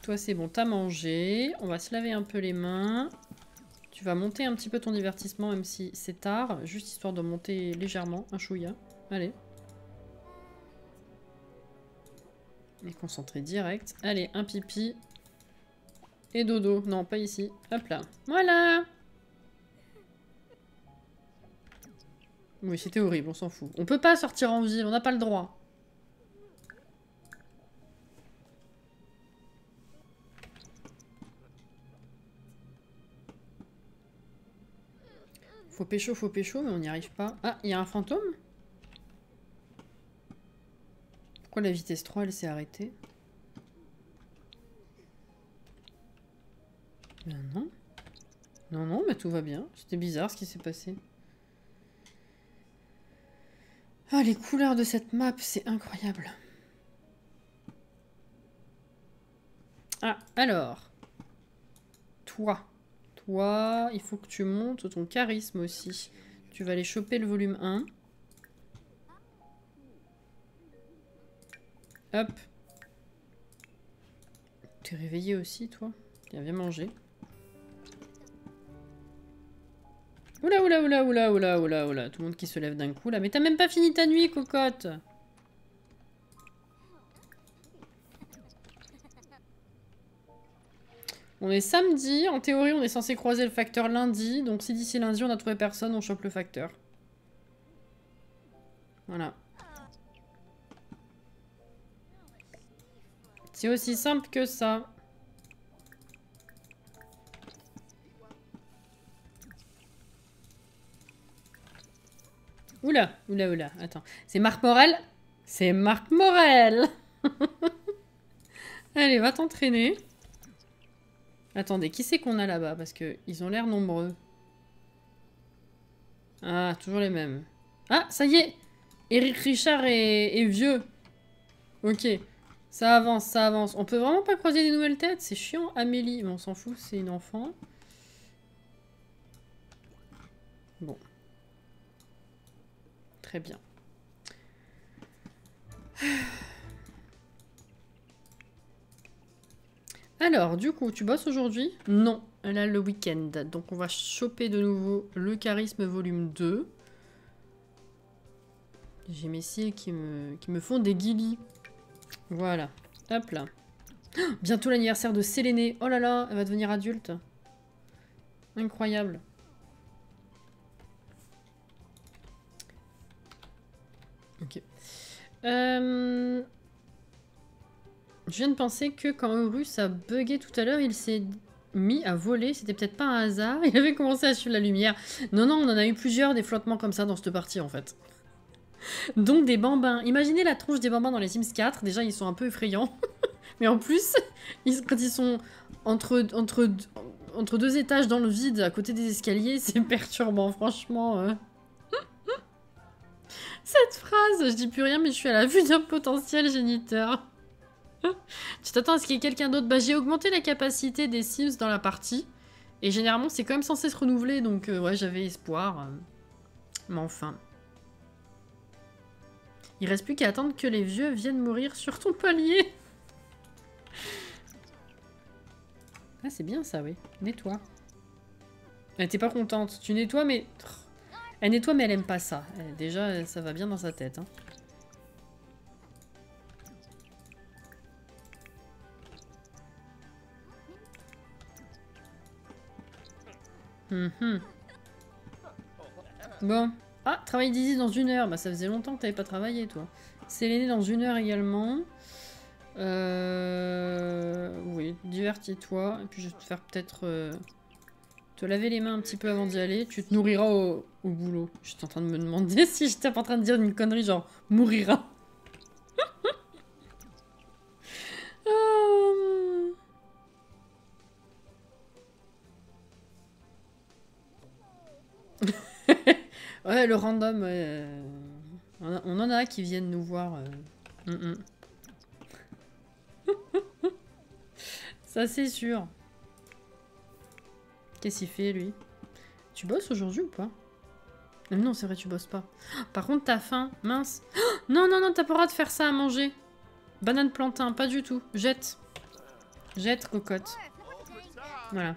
Toi, c'est bon, t'as mangé. On va se laver un peu les mains. Tu vas monter un petit peu ton divertissement, même si c'est tard. Juste histoire de monter légèrement, un chouïa. Allez. On est concentré direct. Allez, un pipi. Et dodo. Non, pas ici. Hop là. Voilà! Oui, c'était horrible, on s'en fout. On peut pas sortir en ville, on n'a pas le droit. Faut pécho, mais on n'y arrive pas. Ah, il y a un fantôme? Pourquoi la vitesse 3, elle s'est arrêtée? Ben non. Non, non, mais tout va bien. C'était bizarre ce qui s'est passé. Ah, les couleurs de cette map, c'est incroyable. Ah, alors. Toi. Toi, il faut que tu montes ton charisme aussi. Tu vas aller choper le volume 1. Hop. T'es réveillé aussi, toi? Viens manger. Oula, oula, oula, oula, oula, oula, oula. Tout le monde qui se lève d'un coup, là. Mais t'as même pas fini ta nuit, cocotte! On est samedi, en théorie on est censé croiser le facteur lundi, donc si d'ici lundi on a trouvé personne, on chope le facteur. Voilà. C'est aussi simple que ça. Oula, oula, oula, attends. C'est Marc Morel? C'est Marc Morel. Allez, va t'entraîner. Attendez, qui c'est qu'on a là-bas? Parce qu'ils ont l'air nombreux. Ah, toujours les mêmes. Ah, ça y est! Éric Richard est vieux. Ok. Ça avance, ça avance. On peut vraiment pas croiser des nouvelles têtes? C'est chiant. Amélie, mais on s'en fout, c'est une enfant. Bon. Très bien. Alors, du coup, tu bosses aujourd'hui? Non, elle a le week-end. Donc on va choper de nouveau le charisme volume 2. J'ai mes cils qui me font des guilis. Voilà. Hop là. Oh, bientôt l'anniversaire de Séléné. Oh là là, elle va devenir adulte. Incroyable. Ok. Je viens de penser que quand Horus a bugué tout à l'heure, il s'est mis à voler. C'était peut-être pas un hasard. Il avait commencé à suivre la lumière. Non, non, on en a eu plusieurs des flottements comme ça dans cette partie en fait. Donc des bambins. Imaginez la tronche des bambins dans les Sims 4. Déjà, ils sont un peu effrayants. Mais en plus, quand ils sont entre deux étages dans le vide, à côté des escaliers, c'est perturbant, franchement. Cette phrase, je dis plus rien, mais je suis à la vue d'un potentiel géniteur. Tu t'attends à ce qu'il y ait quelqu'un d'autre? Bah, j'ai augmenté la capacité des Sims dans la partie. Et généralement, c'est quand même censé se renouveler, donc ouais, j'avais espoir. Mais enfin... Il reste plus qu'à attendre que les vieux viennent mourir sur ton palier. Ah, c'est bien ça, oui. Nettoie. Elle était pas contente. Tu nettoies, mais... Elle nettoie, mais elle aime pas ça. Déjà, ça va bien dans sa tête. Hein. Bon. Ah, travail d'Izzy dans 1 heure. Bah, ça faisait longtemps que t'avais pas travaillé, toi. Séléné dans 1 heure également. Oui, divertis-toi. Et puis je vais te faire peut-être... te laver les mains un petit peu avant d'y aller. Tu te nourriras au boulot. J'étais en train de me demander si j'étais pas en train de dire une connerie genre mourira. Ouais, le random. On en a qui viennent nous voir. Ça, c'est sûr. Qu'est-ce qu'il fait, lui? Tu bosses aujourd'hui ou pas? Non, c'est vrai, tu bosses pas. Par contre, t'as faim. Mince. Non, non, non, t'as pas le droit de faire ça à manger. Banane plantain, pas du tout. Jette. Jette, cocotte. Voilà.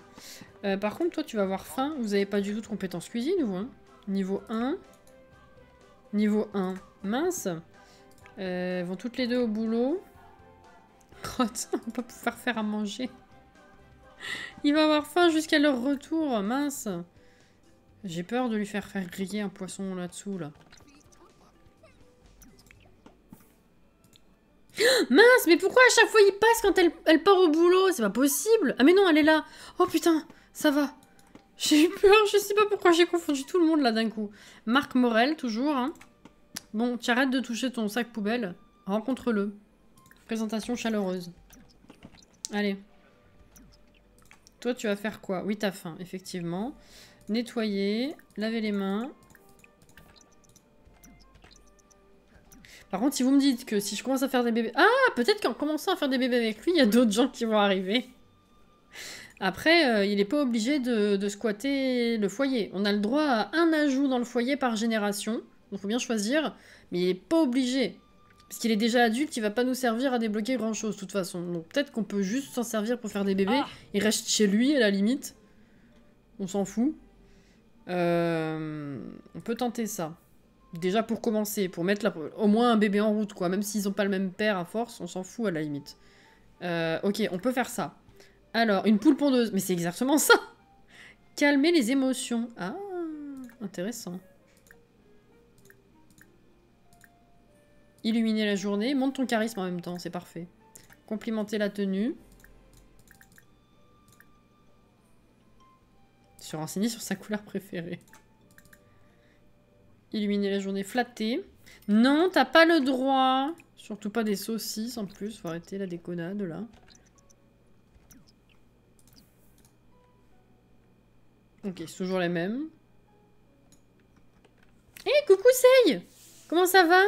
Par contre, toi, tu vas avoir faim. Vous avez pas du tout de compétences cuisine, vous, hein? Niveau 1. Niveau 1. Mince. Vont toutes les deux au boulot. Crotte, on va pas pouvoir faire à manger. Il va avoir faim jusqu'à leur retour. Mince. J'ai peur de lui faire griller un poisson là-dessous, là. Mince, mais pourquoi à chaque fois il passe quand elle part au boulot? C'est pas possible. Ah mais non, elle est là. Oh putain, ça va. J'ai eu peur, je sais pas pourquoi j'ai confondu tout le monde là d'un coup. Marc Morel, toujours. Hein. Bon, tu arrêtes de toucher ton sac poubelle. Rencontre-le. Présentation chaleureuse. Allez. Toi, tu vas faire quoi? Oui, t'as faim, effectivement. Nettoyer, laver les mains. Par contre, si vous me dites que si je commence à faire des bébés... Ah, peut-être qu'en commençant à faire des bébés avec lui, il y a d'autres gens qui vont arriver. Après, il n'est pas obligé de squatter le foyer. On a le droit à un ajout dans le foyer par génération. Donc, il faut bien choisir. Mais il n'est pas obligé. Parce qu'il est déjà adulte, il va pas nous servir à débloquer grand-chose, de toute façon. Donc, peut-être qu'on peut juste s'en servir pour faire des bébés. Il reste chez lui, à la limite. On s'en fout. On peut tenter ça. Déjà pour commencer, pour mettre au moins un bébé en route, quoi. Même s'ils n'ont pas le même père à force, on s'en fout, à la limite. Ok, on peut faire ça. Alors, une poule pondeuse. Mais c'est exactement ça. Calmer les émotions. Ah, intéressant. Illuminer la journée. Monte ton charisme en même temps, c'est parfait. Complimenter la tenue. Se renseigner sur sa couleur préférée. Illuminer la journée. Flatter. Non, t'as pas le droit. Surtout pas des saucisses en plus. Faut arrêter la déconnade là. Ok, c'est toujours les mêmes. Hé, coucou Sei! Comment ça va?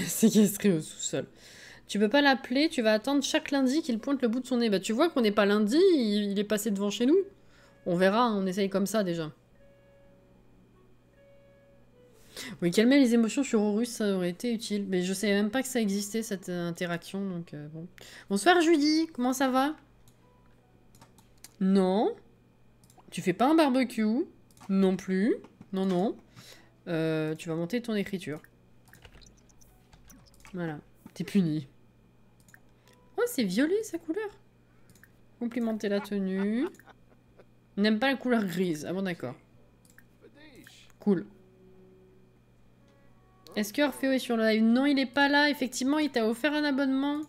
Séquestré au sous-sol. Tu peux pas l'appeler, tu vas attendre chaque lundi qu'il pointe le bout de son nez. Bah tu vois qu'on n'est pas lundi, il est passé devant chez nous. On verra, on essaye comme ça déjà. Oui, calmer les émotions sur Horus, ça aurait été utile. Mais je savais même pas que ça existait, cette interaction, donc bon. Bonsoir Judy, comment ça va? Non. Tu fais pas un barbecue? Non plus. Non, non. Tu vas monter ton écriture. Voilà. T'es puni. Oh, c'est violet, sa couleur. Complimenter la tenue. N'aime pas la couleur grise. Ah bon, d'accord. Cool. Est-ce que Orfeo est sur le live? Non, il est pas là. Effectivement, il t'a offert un abonnement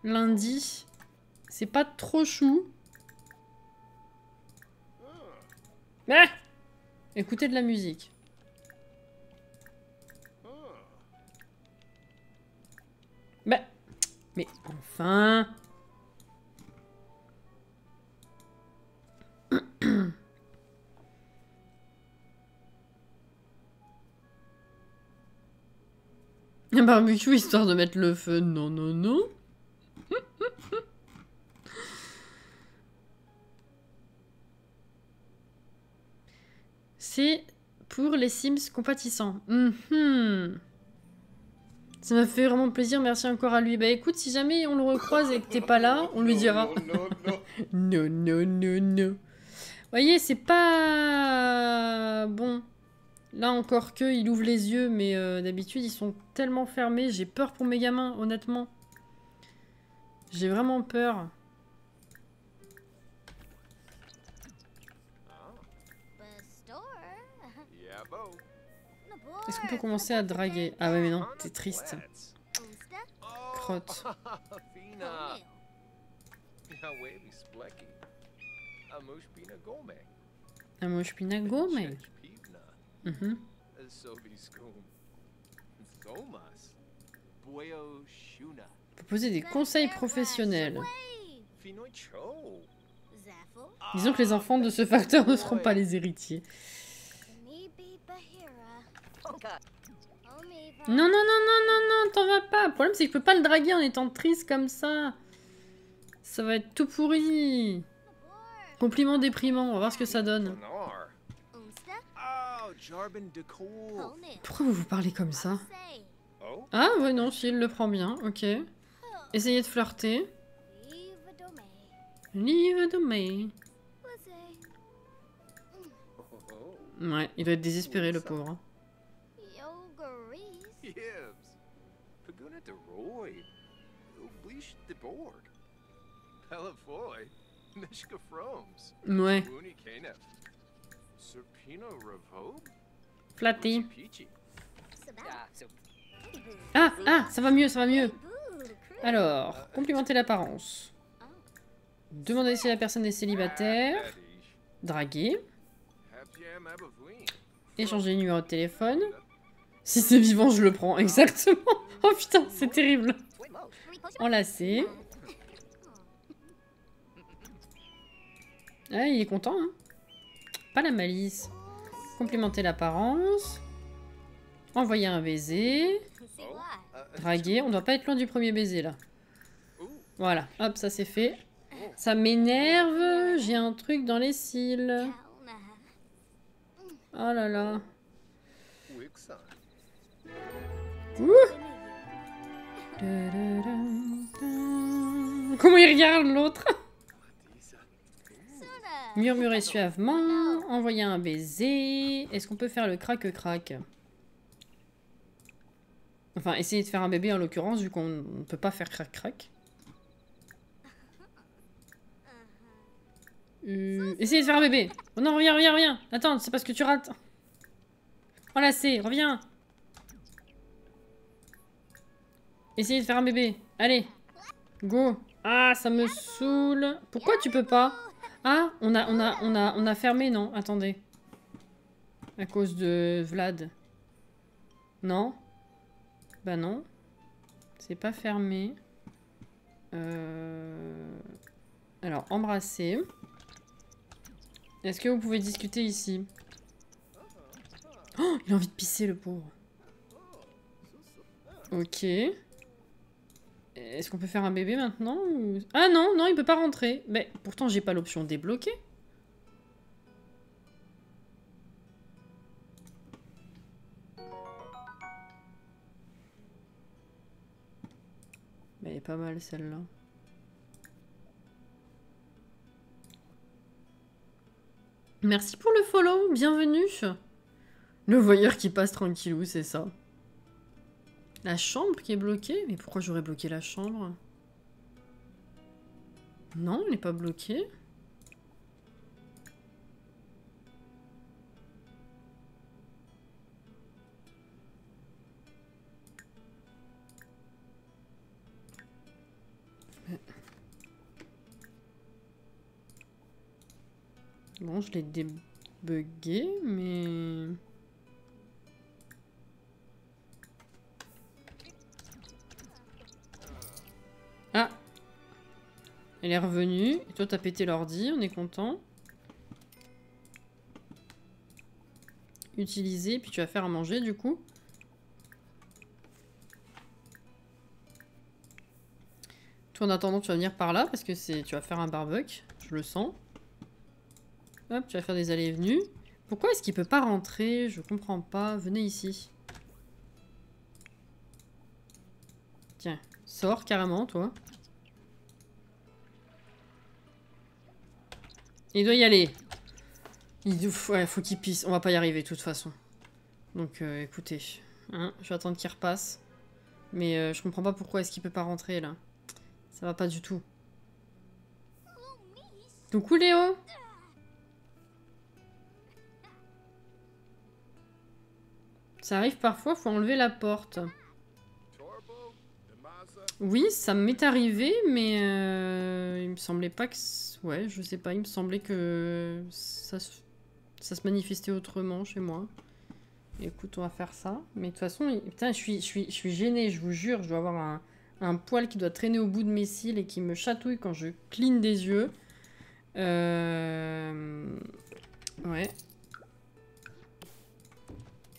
lundi. C'est pas trop chou. Ah! Écoutez de la musique. Bah, mais enfin... Un barbecue histoire de mettre le feu. Non, non, non. C'est pour les Sims compatissants. Ça m'a fait vraiment plaisir, merci encore à lui. Bah écoute, si jamais on le recroise et que t'es pas là, on lui dira. Non, non, non, non. Voyez, c'est pas... Bon. Là encore que, il ouvre les yeux, mais d'habitude, ils sont tellement fermés. J'ai peur pour mes gamins, honnêtement. J'ai vraiment peur. Est-ce qu'on peut commencer à draguer? Ah ouais, mais non, t'es triste. Crotte. Un moche pinago, mais... Proposer des conseils professionnels. Disons que les enfants de ce facteur ne seront pas les héritiers. Non, non, non, non, non, non, t'en vas pas. Le problème, c'est que je peux pas le draguer en étant triste comme ça. Ça va être tout pourri. Compliment déprimant, on va voir ce que ça donne. Pourquoi vous parlez comme ça? Ah, ouais, non, si, il le prend bien, ok. Essayez de flirter. Leave the me. Ouais, il doit être désespéré, le pauvre. Ouais. Flatté. Ah, ah, ça va mieux, ça va mieux. Alors, complimenter l'apparence. Demander si la personne est célibataire. Draguer. Échanger le numéro de téléphone. Si c'est vivant, je le prends. Exactement. Oh putain, c'est terrible. Enlacer. Ah, il est content, hein. Pas la malice. Complimenter l'apparence. Envoyer un baiser. Draguer. On doit pas être loin du premier baiser, là. Voilà. Hop, ça c'est fait. Ça m'énerve. J'ai un truc dans les cils. Oh là là. Ouh. Comment il regarde l'autre? Murmurer suavement, envoyer un baiser. Est-ce qu'on peut faire le craque-craque? Enfin, essayer de faire un bébé en l'occurrence, vu qu'on ne peut pas faire craque-craque. Essayez de faire un bébé. Oh non, reviens, reviens, reviens. Attends, c'est parce que tu rates. Oh là, c'est, reviens. Essayez de faire un bébé. Allez, go. Ah, ça me saoule. Pourquoi tu peux pas? Ah, on a fermé, non? Attendez. À cause de Vlad. Non? Bah non. C'est pas fermé. Alors, embrasser. Est-ce que vous pouvez discuter ici? Oh, il a envie de pisser, le pauvre. Ok. Est-ce qu'on peut faire un bébé maintenant ou... Ah non, non, il peut pas rentrer. Mais pourtant, j'ai pas l'option débloquer. Mais elle est pas mal, celle-là. Merci pour le follow, bienvenue. Le voyeur qui passe tranquillou, c'est ça. La chambre qui est bloquée? Mais pourquoi j'aurais bloqué la chambre? Non, elle n'est pas bloquée. Bon, je l'ai débugué, mais... Ah! Elle est revenue. Et toi, t'as pété l'ordi, on est content. Utiliser, puis tu vas faire à manger, du coup. Toi, en attendant, tu vas venir par là, parce que tu vas faire un barbecue. Je le sens. Hop, tu vas faire des allées et venues. Pourquoi est-ce qu'il peut pas rentrer? Je comprends pas. Venez ici. Tiens, sors carrément, toi. Il doit y aller. Ouais, faut qu'il pisse. On va pas y arriver, de toute façon. Donc, écoutez. Hein, je vais attendre qu'il repasse. Mais je comprends pas pourquoi est-ce qu'il peut pas rentrer, là. Ça va pas du tout. Coucou, Léo! Ça arrive parfois, faut enlever la porte. Oui, ça m'est arrivé, mais il me semblait pas que... Ouais, je sais pas, il me semblait que ça se manifestait autrement chez moi. Écoute, on va faire ça. Mais de toute façon, putain, je suis gênée, je vous jure. Je dois avoir un poil qui doit traîner au bout de mes cils et qui me chatouille quand je cligne des yeux. Ouais.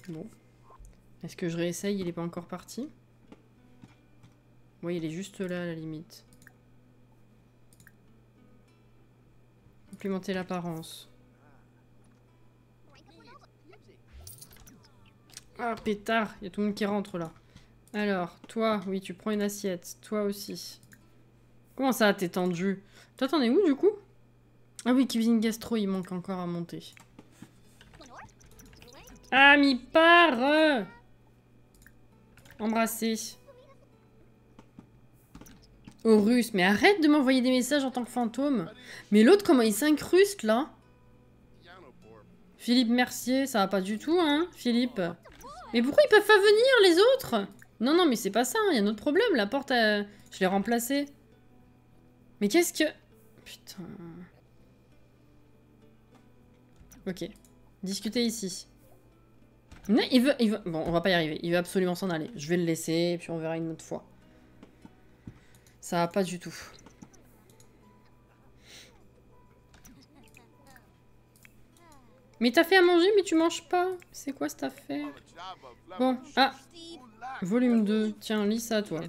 Bon. Est-ce que je réessaye? Il est pas encore parti? Oui, il est juste là, à la limite. Complémenter l'apparence. Ah, pétard! Il y a tout le monde qui rentre, là. Alors, toi, oui, tu prends une assiette. Toi aussi. Comment ça, t'es tendu? Toi, t'en es où, du coup? Ah oui, cuisine gastro, il manque encore à monter. Ah, mi part! Embrasser. Horus, mais arrête de m'envoyer des messages en tant que fantôme. Mais l'autre, comment il s'incruste, là? Philippe Mercier, ça va pas du tout, hein, Philippe? Mais pourquoi ils peuvent pas venir, les autres? Non, non, mais c'est pas ça, il y a un autre problème. La porte, je l'ai remplacée. Mais qu'est-ce que... Putain... Ok. Discuter ici. Non, il veut... Bon, on va pas y arriver. Il veut absolument s'en aller. Je vais le laisser, et puis on verra une autre fois. Ça va pas du tout. Mais t'as fait à manger, mais tu manges pas. C'est quoi cette affaire? Bon, ah. Volume 2. Tiens, lis ça, toi.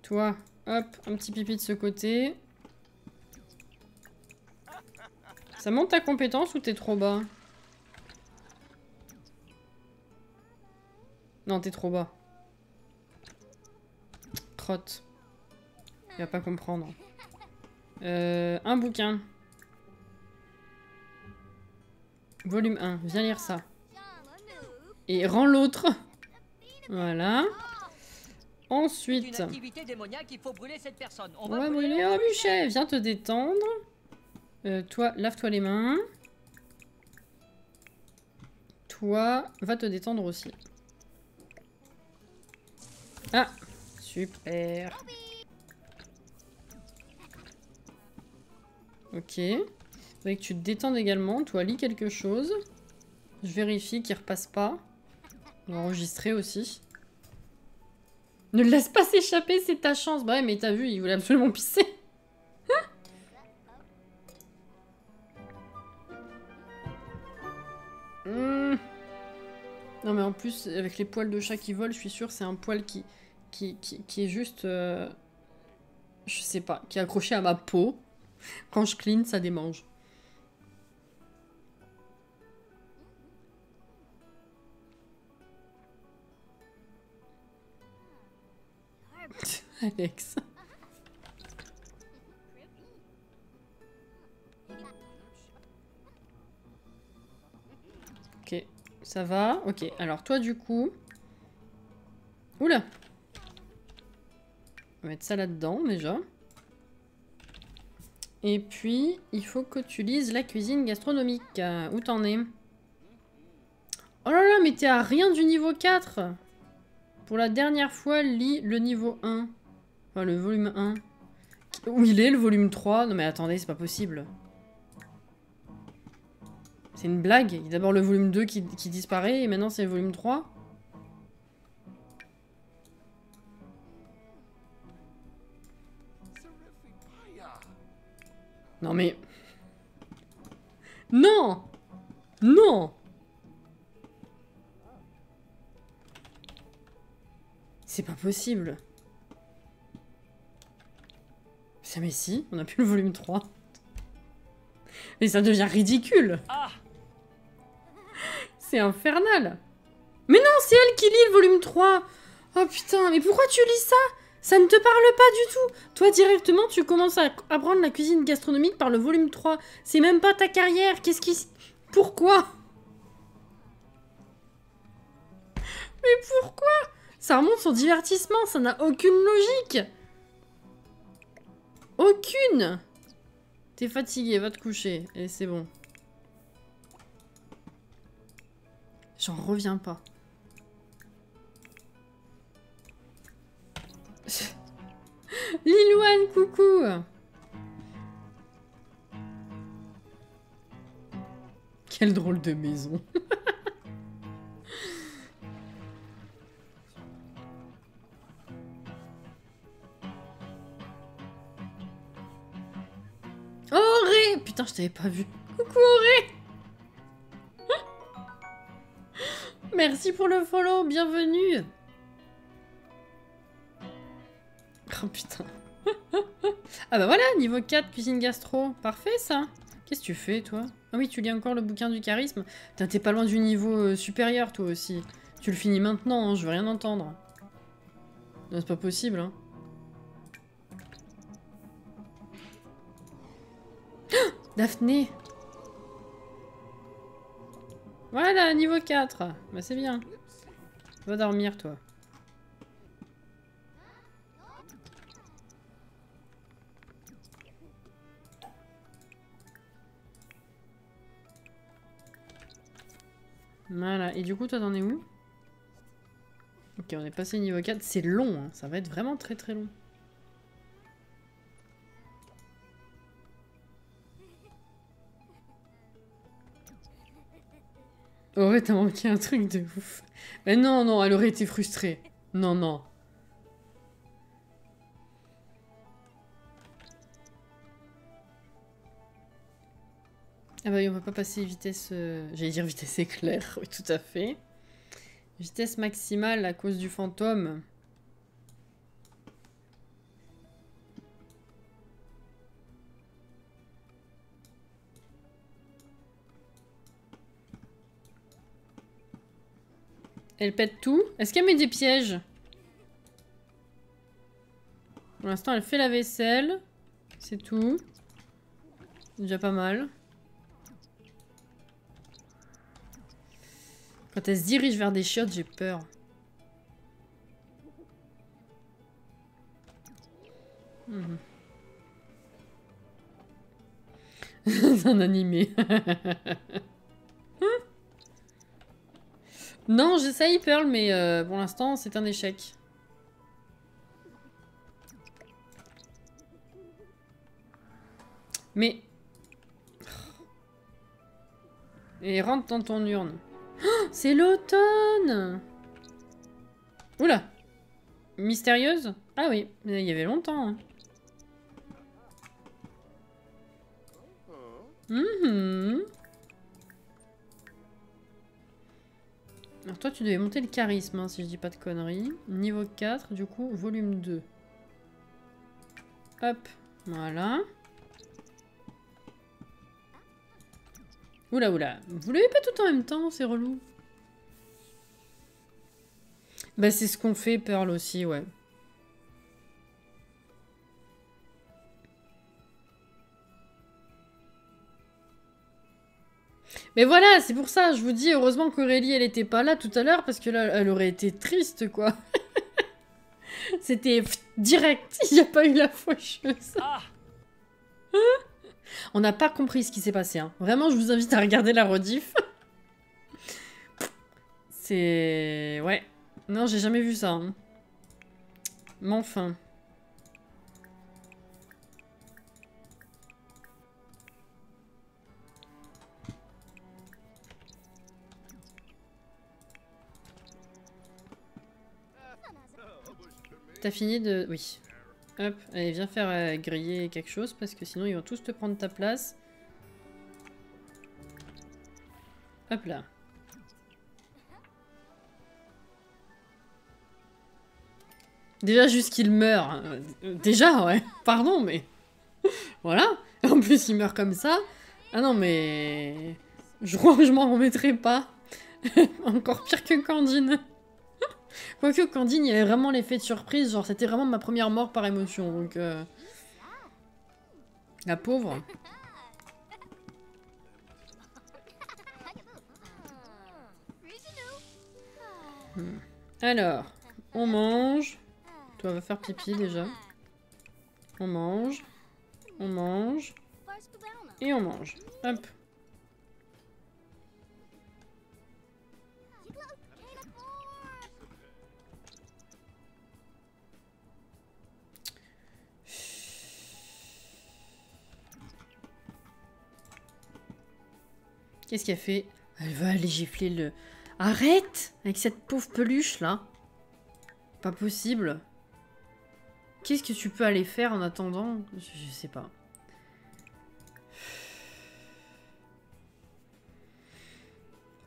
Toi, hop, un petit pipi de ce côté. Ça monte ta compétence ou t'es trop bas? Non, t'es trop bas. Crotte. Il va pas comprendre. Un bouquin. Volume 1, viens lire ça. Et rends l'autre. Voilà. Ensuite... Une activité démoniaque, il faut brûler cette personne. On On va va brûler brûler le un bûcher. Viens te détendre. Toi, lave-toi les mains. Toi, va te détendre aussi. Ah, super. Ok. Faudrait que tu te détendes également. Toi, lis quelque chose. Je vérifie qu'il repasse pas. On va enregistrer aussi. Ne le laisse pas s'échapper, c'est ta chance. Bah ouais, mais t'as vu, il voulait absolument pisser. Non mais en plus, avec les poils de chat qui volent, je suis sûre c'est un poil qui est juste... je sais pas, qui est accroché à ma peau. Quand je clean, ça démange. Alex. Ok, ça va. Ok, alors toi du coup... Oula! On va mettre ça là-dedans déjà. Et puis, il faut que tu lises la cuisine gastronomique. Où t'en es? Oh là là, mais t'es à rien du niveau 4! Pour la dernière fois, lis le niveau 1. Enfin, le volume 1. Où il est, le volume 3? Non mais attendez, c'est pas possible. C'est une blague. Il y a d'abord le volume 2 qui disparaît, et maintenant c'est le volume 3. Non mais... Non! Non! C'est pas possible. Ça mais si, on a plus le volume 3. Mais ça devient ridicule. Ah! C'est infernal. Mais non, c'est elle qui lit le volume 3. Oh putain, mais pourquoi tu lis ça? Ça ne te parle pas du tout. Toi, directement, tu commences à apprendre la cuisine gastronomique par le volume 3. C'est même pas ta carrière. Qu'est-ce qui... Pourquoi? Mais pourquoi? Ça remonte son divertissement, ça n'a aucune logique. Aucune. T'es fatigué, va te coucher. Et c'est bon. J'en reviens pas. Lilouane, coucou. Quelle drôle de maison. Auré! Putain, je t'avais pas vu. Coucou Auré! Merci pour le follow, bienvenue! Oh putain. Ah bah voilà, niveau 4, cuisine gastro. Parfait ça. Qu'est-ce que tu fais toi? Ah oui, tu lis encore le bouquin du charisme. Putain, t'es pas loin du niveau supérieur toi aussi. Tu le finis maintenant, hein, je veux rien entendre. Non, c'est pas possible, hein. Daphné! Voilà, niveau 4. Bah c'est bien. Va dormir, toi. Voilà, et du coup, toi, t'en es où? Ok, on est passé niveau 4. C'est long, hein. Ça va être vraiment très très long. Auré, t'as manqué un truc de ouf. Mais non, non, elle aurait été frustrée. Non, non. Ah bah oui, on va pas passer vitesse... J'allais dire vitesse éclair, oui, tout à fait. Vitesse maximale à cause du fantôme. Elle pète tout. Est-ce qu'elle met des pièges? Pour l'instant, elle fait la vaisselle. C'est tout. C'est déjà pas mal. Quand elle se dirige vers des chiottes, j'ai peur. C'est un animé. Non, j'essaye Pearl, mais pour l'instant, c'est un échec. Mais... Et rentre dans ton urne. Oh, c'est l'automne! Oula! Mystérieuse? Ah oui, il y avait longtemps. Hein. Alors toi, tu devais monter le charisme, hein, si je dis pas de conneries. Niveau 4, du coup, volume 2. Hop, voilà. Oula, oula. Vous l'avez pas tout en même temps, c'est relou. Bah, c'est ce qu'on fait, Pearl aussi, ouais. Mais voilà, c'est pour ça, je vous dis, heureusement qu'Aurélie, elle était pas là tout à l'heure, parce que là, elle aurait été triste, quoi. C'était direct, il n'y a pas eu la faucheuse. On n'a pas compris ce qui s'est passé, hein. Vraiment, je vous invite à regarder la rediff. C'est... Ouais. Non, j'ai jamais vu ça. Hein. Mais enfin... T'as fini de... Oui. Hop, allez, viens faire griller quelque chose, parce que sinon ils vont tous te prendre ta place. Hop là. Déjà, juste qu'il meurt. Déjà, ouais. Pardon, mais... Voilà. En plus, il meurt comme ça. Ah non, mais... Je crois que je m'en remettrai pas. Encore pire que Candine. Quoique Candine, il y avait vraiment l'effet de surprise, genre c'était vraiment ma première mort par émotion, donc... La pauvre. Alors, on mange. Toi, va faire pipi déjà. On mange. On mange. Et on mange. Hop. Qu'est-ce qu'elle fait? Elle va aller gifler le... Arrête! Avec cette pauvre peluche, là. Pas possible. Qu'est-ce que tu peux aller faire en attendant? Je sais pas.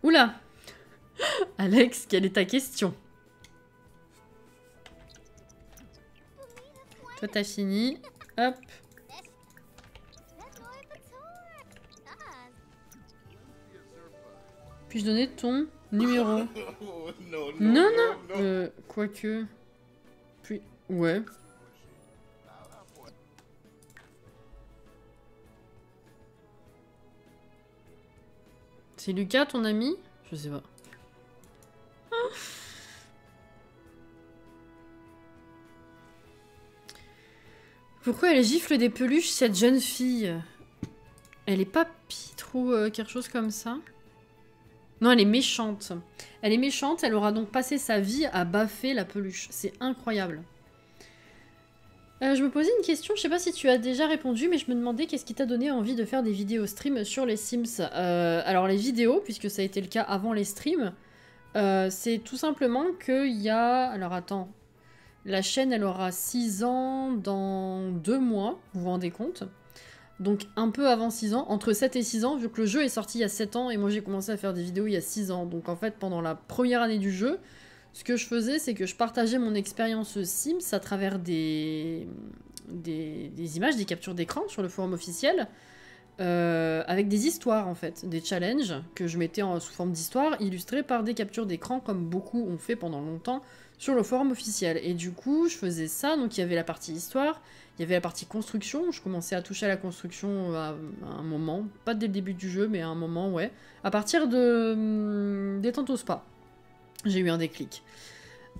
Oula! Alex, quelle est ta question? Toi, t'as fini. Hop. Puis-je donner ton numéro? Non, non. Quoique. Puis... Ouais. C'est Lucas, ton ami? Je sais pas. Pourquoi elle gifle des peluches, cette jeune fille? Elle est pas pitre ou quelque chose comme ça? Non, elle est méchante. Elle est méchante, elle aura donc passé sa vie à baffer la peluche. C'est incroyable. Je me posais une question, je sais pas si tu as déjà répondu, mais je me demandais qu'est-ce qui t'a donné envie de faire des vidéos stream sur les Sims. Alors les vidéos, puisque ça a été le cas avant les streams, c'est tout simplement qu'il y a... Alors attends, la chaîne elle aura 6 ans dans 2 mois, vous vous rendez compte? Donc un peu avant 6 ans, entre 7 et 6 ans, vu que le jeu est sorti il y a 7 ans et moi j'ai commencé à faire des vidéos il y a 6 ans. Donc en fait pendant la première année du jeu, ce que je faisais c'est que je partageais mon expérience Sims à travers des images, des captures d'écran sur le forum officiel. avec des histoires en fait, des challenges que je mettais sous forme d'histoire, illustrées par des captures d'écran comme beaucoup ont fait pendant longtemps sur le forum officiel. Et du coup, je faisais ça, donc il y avait la partie histoire, il y avait la partie construction, je commençais à toucher à la construction à un moment, pas dès le début du jeu, mais à un moment, ouais. À partir de des Tantos Spa, j'ai eu un déclic.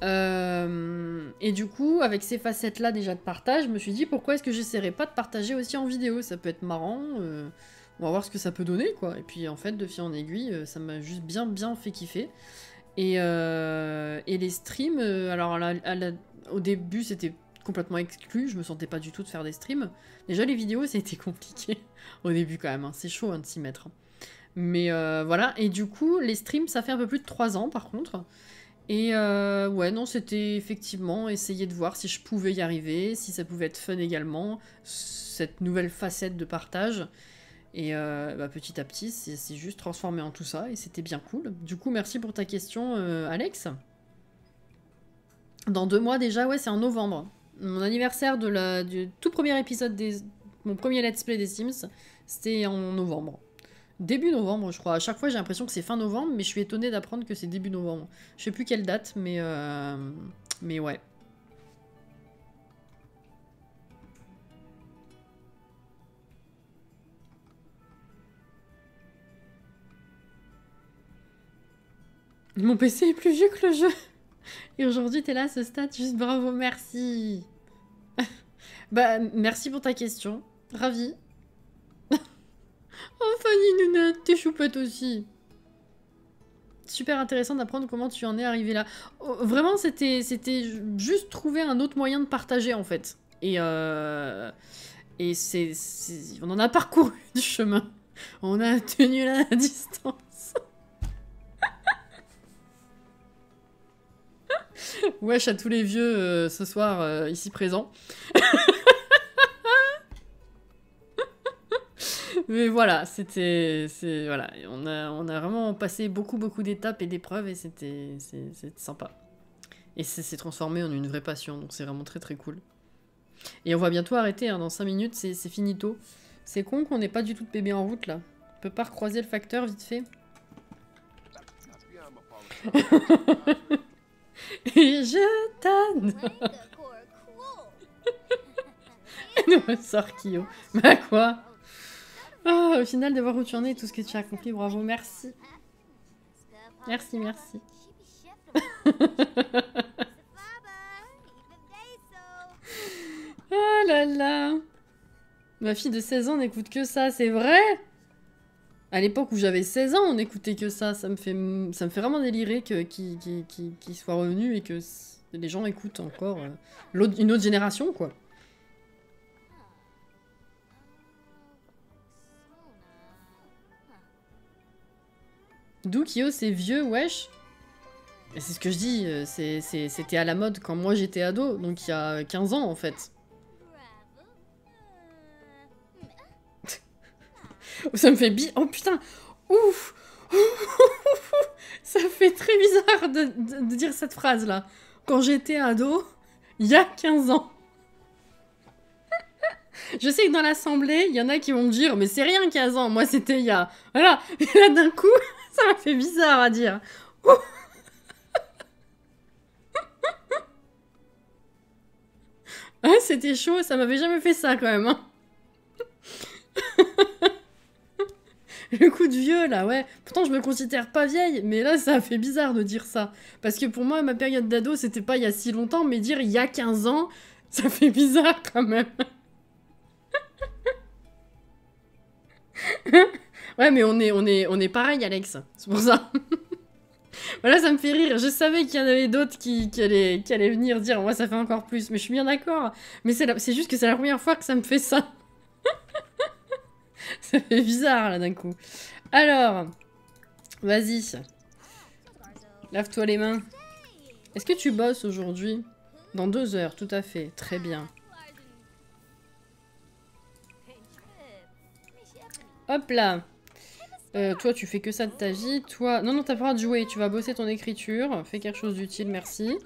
Et du coup, avec ces facettes-là déjà de partage, je me suis dit pourquoi est-ce que j'essaierais pas de partager aussi en vidéo, ça peut être marrant, on va voir ce que ça peut donner, quoi. Et puis en fait, de fil en aiguille, ça m'a juste bien fait kiffer. Et les streams, alors au début c'était complètement exclu, je me sentais pas du tout de faire des streams. Déjà les vidéos c'était compliqué au début quand même, hein. C'est chaud hein, de s'y mettre. Mais voilà, et du coup les streams ça fait un peu plus de 3 ans par contre. Et ouais non c'était effectivement essayer de voir si je pouvais y arriver, si ça pouvait être fun également, cette nouvelle facette de partage. Et petit à petit, c'est juste transformé en tout ça, et c'était bien cool. Du coup, merci pour ta question, Alex. Dans 2 mois déjà, ouais, c'est en novembre. Mon anniversaire du tout premier épisode mon premier let's play des Sims, c'était en novembre. Début novembre, je crois. À chaque fois, j'ai l'impression que c'est fin novembre, mais je suis étonnée d'apprendre que c'est début novembre. Je sais plus quelle date, mais ouais. Mon PC est plus vieux que le jeu. Et aujourd'hui, t'es là à ce stade, juste bravo, merci. Bah, merci pour ta question. Ravi. Oh, Fanny Nounette, t'es choupette aussi. Super intéressant d'apprendre comment tu en es arrivé là. Oh, vraiment, c'était juste trouver un autre moyen de partager, en fait. Et on en a parcouru du chemin. On a tenu la distance. Wesh à tous les vieux ce soir ici présents. Mais voilà, voilà, on a vraiment passé beaucoup d'étapes et d'épreuves et c'était sympa. Et c'est transformé en une vraie passion, donc c'est vraiment très cool. Et on va bientôt arrêter, hein, dans 5 minutes, c'est finito. C'est con qu'on n'ait pas du tout de bébé en route là. On peut pas recroiser le facteur vite fait. Et je t'adore. Nous sort Kyo. Bah quoi? Oh, au final, de voir où tu en es et tout ce que tu as accompli, bravo, merci. Merci. Oh là là. Ma fille de 16 ans n'écoute que ça, c'est vrai? À l'époque où j'avais 16 ans, on n'écoutait que ça. Ça me fait vraiment délirer qu'il soit revenu et que les gens écoutent encore une autre génération, quoi. D'où Kyo, c'est vieux, wesh. Et c'est ce que je dis, c'était à la mode quand moi j'étais ado, donc il y a 15 ans en fait. Ça me fait oh putain. Ouf. Ça fait très bizarre de dire cette phrase là. Quand j'étais ado, il y a 15 ans. Je sais que dans l'assemblée, il y en a qui vont me dire mais c'est rien 15 ans, moi c'était il y a... Voilà, et là d'un coup, ça m'a fait bizarre à dire. Ah, c'était chaud, ça m'avait jamais fait ça quand même. Hein. Le coup de vieux là, ouais. Pourtant je me considère pas vieille, mais là ça fait bizarre de dire ça. Parce que pour moi, ma période d'ado, c'était pas il y a si longtemps, mais dire il y a 15 ans, ça fait bizarre quand même. Ouais, mais on est pareil, Alex. C'est pour ça. Voilà, ça me fait rire. Je savais qu'il y en avait d'autres qui allaient venir dire moi ça fait encore plus. Mais je suis bien d'accord. Mais c'est juste que c'est la première fois que ça me fait ça. Ça fait bizarre là d'un coup. Alors, vas-y. Lave-toi les mains. Est-ce que tu bosses aujourd'hui? Dans 2 heures, tout à fait. Très bien. Hop là. Toi, tu fais que ça de ta vie. Toi... Non, t'as pas le droit de jouer. Tu vas bosser ton écriture. Fais quelque chose d'utile, merci.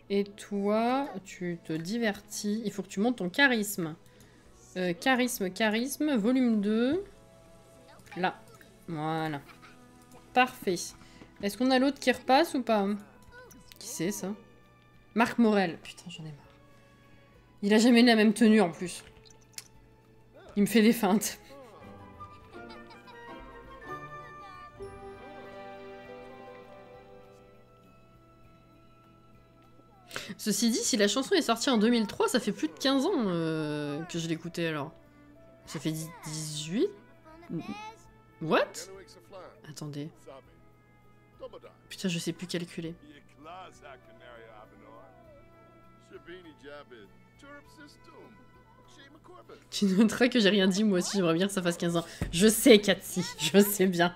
Et toi, tu te divertis. Il faut que tu montes ton charisme. Charisme, volume 2. Là. Voilà. Parfait. Est-ce qu'on a l'autre qui repasse ou pas? Qui c'est ça? Marc Morel. Putain, j'en ai marre. Il a jamais la même tenue en plus. Il me fait des feintes. Ceci dit, si la chanson est sortie en 2003, ça fait plus de 15 ans que je l'écoutais alors. Ça fait 18? What? Attendez. Putain, je sais plus calculer. Tu noteras que j'ai rien dit, moi aussi, j'aimerais bien que ça fasse 15 ans. Je sais, Cathy, je sais bien.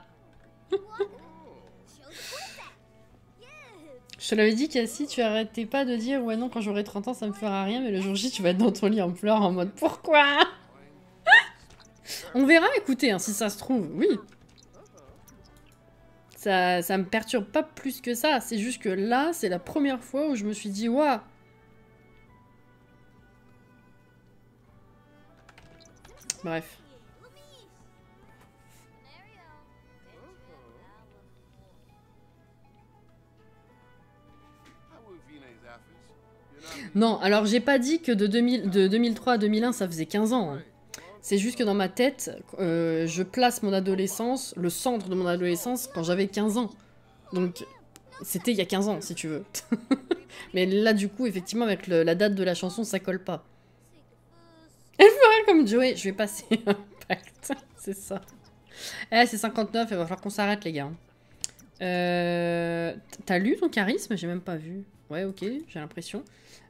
Je te l'avais dit, Cassie, tu arrêtais pas de dire « Ouais, non, quand j'aurai 30 ans, ça me fera rien, mais le jour J, tu vas être dans ton lit en pleurs en mode « Pourquoi ?» On verra, écoutez, hein, si ça se trouve, oui. Ça me perturbe pas plus que ça. C'est juste que là, c'est la première fois où je me suis dit « Waouh !» Bref. Non, alors j'ai pas dit que de 2003 à 2001, ça faisait 15 ans. Hein. C'est juste que dans ma tête, je place mon adolescence, le centre de mon adolescence, quand j'avais 15 ans. Donc, c'était il y a 15 ans, si tu veux. Mais là, du coup, effectivement, avec la date de la chanson, ça colle pas. Elle ferait comme Joey. Je vais passer un pacte. C'est ça. Eh, c'est 59, il va falloir qu'on s'arrête, les gars. T'as lu ton charisme? J'ai même pas vu. Ouais, ok, j'ai l'impression.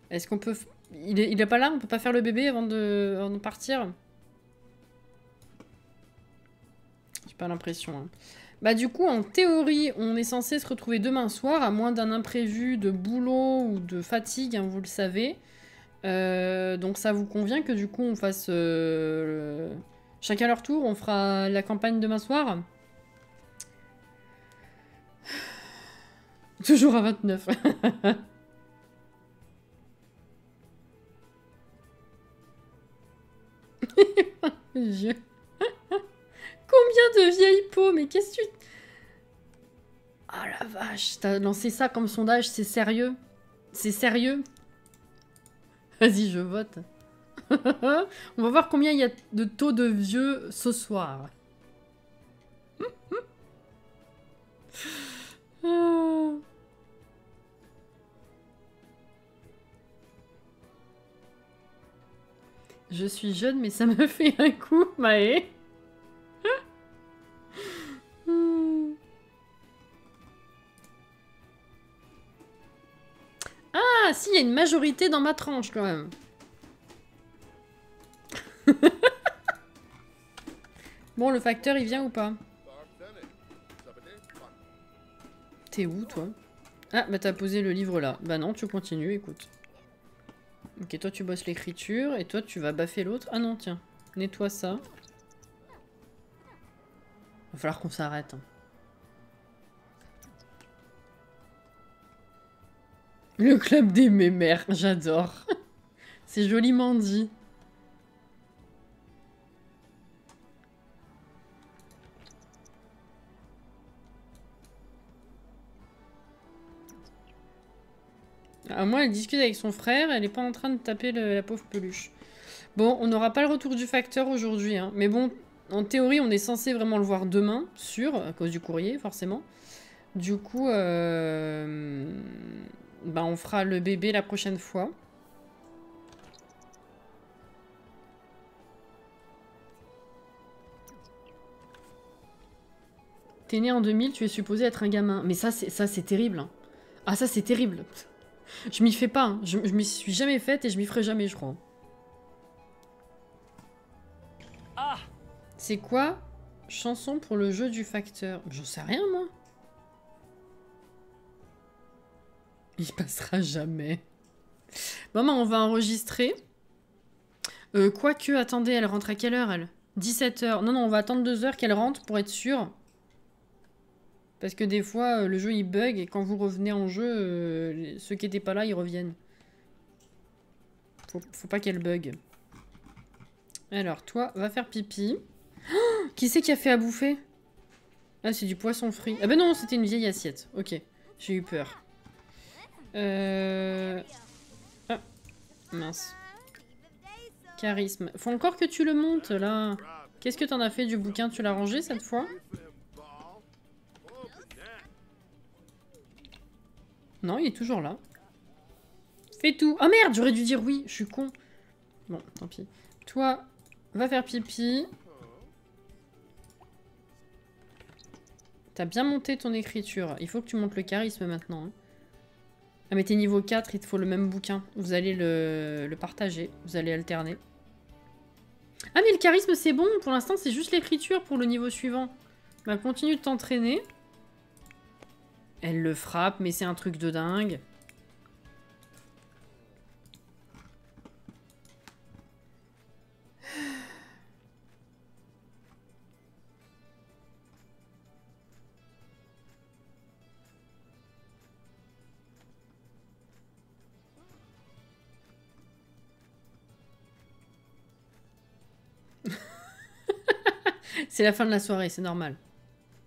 Est-ce qu'on peut... Il est pas là? On peut pas faire le bébé avant de partir? J'ai pas l'impression. Hein. Bah du coup, en théorie, on est censé se retrouver demain soir, à moins d'un imprévu de boulot ou de fatigue, hein, vous le savez. Donc ça vous convient que du coup, on fasse... chacun leur tour, on fera la campagne demain soir? Toujours à 29. Combien de vieilles peaux? Mais qu'est-ce que tu... Ah la vache, t'as lancé ça comme sondage, c'est sérieux? C'est sérieux? Vas-y, je vote. On va voir combien il y a de taux de vieux ce soir. Je suis jeune, mais ça me fait un coup, Maë. Ah, si, il y a une majorité dans ma tranche, quand même. Bon, le facteur, il vient ou pas? T'es où, toi? Ah, bah t'as posé le livre là. Bah non, tu continues, écoute. Ok, toi tu bosses l'écriture, et toi tu vas baffer l'autre. Ah non, tiens, nettoie ça. Va falloir qu'on s'arrête. Hein. Le club des mémères, j'adore. C'est joliment dit. À moi, elle discute avec son frère, elle est pas en train de taper la pauvre peluche. Bon, on n'aura pas le retour du facteur aujourd'hui, hein. Mais bon, en théorie, on est censé vraiment le voir demain, sûr, à cause du courrier, forcément. Du coup, bah, on fera le bébé la prochaine fois. T'es né en 2000, tu es supposé être un gamin. Mais ça, c'est terrible. Hein. Ah, ça, c'est terrible. Je m'y fais pas. Hein. Je m'y suis jamais faite et je m'y ferai jamais, je crois. Ah! C'est quoi? Chanson pour le jeu du facteur. J'en sais rien, moi. Il passera jamais. Maman, on va enregistrer. Quoique, attendez, elle rentre à quelle heure, elle? 17 h. Non, non, on va attendre 2 heures qu'elle rentre pour être sûre. Parce que des fois, le jeu, il bug, et quand vous revenez en jeu, ceux qui n'étaient pas là, ils reviennent. Faut pas qu'elle bug. Alors, toi, va faire pipi. Oh, Qui c'est qui a fait à bouffer? Ah, c'est du poisson frit. Ah bah non, c'était une vieille assiette. Ok, j'ai eu peur. Ah, mince. Charisme. Faut encore que tu le montes, là. Qu'est-ce que t'en as fait du bouquin? Tu l'as rangé, cette fois? Non, il est toujours là. Fais tout. Oh merde, j'aurais dû dire oui. Je suis con. Bon, tant pis. Toi, va faire pipi. T'as bien monté ton écriture. Il faut que tu montes le charisme maintenant. Hein. Ah mais t'es niveau 4, il te faut le même bouquin. Vous allez le partager. Vous allez alterner. Ah mais le charisme c'est bon. Pour l'instant c'est juste l'écriture pour le niveau suivant. Bah continue de t'entraîner. Elle le frappe mais c'est un truc de dingue. C'est la fin de la soirée, c'est normal.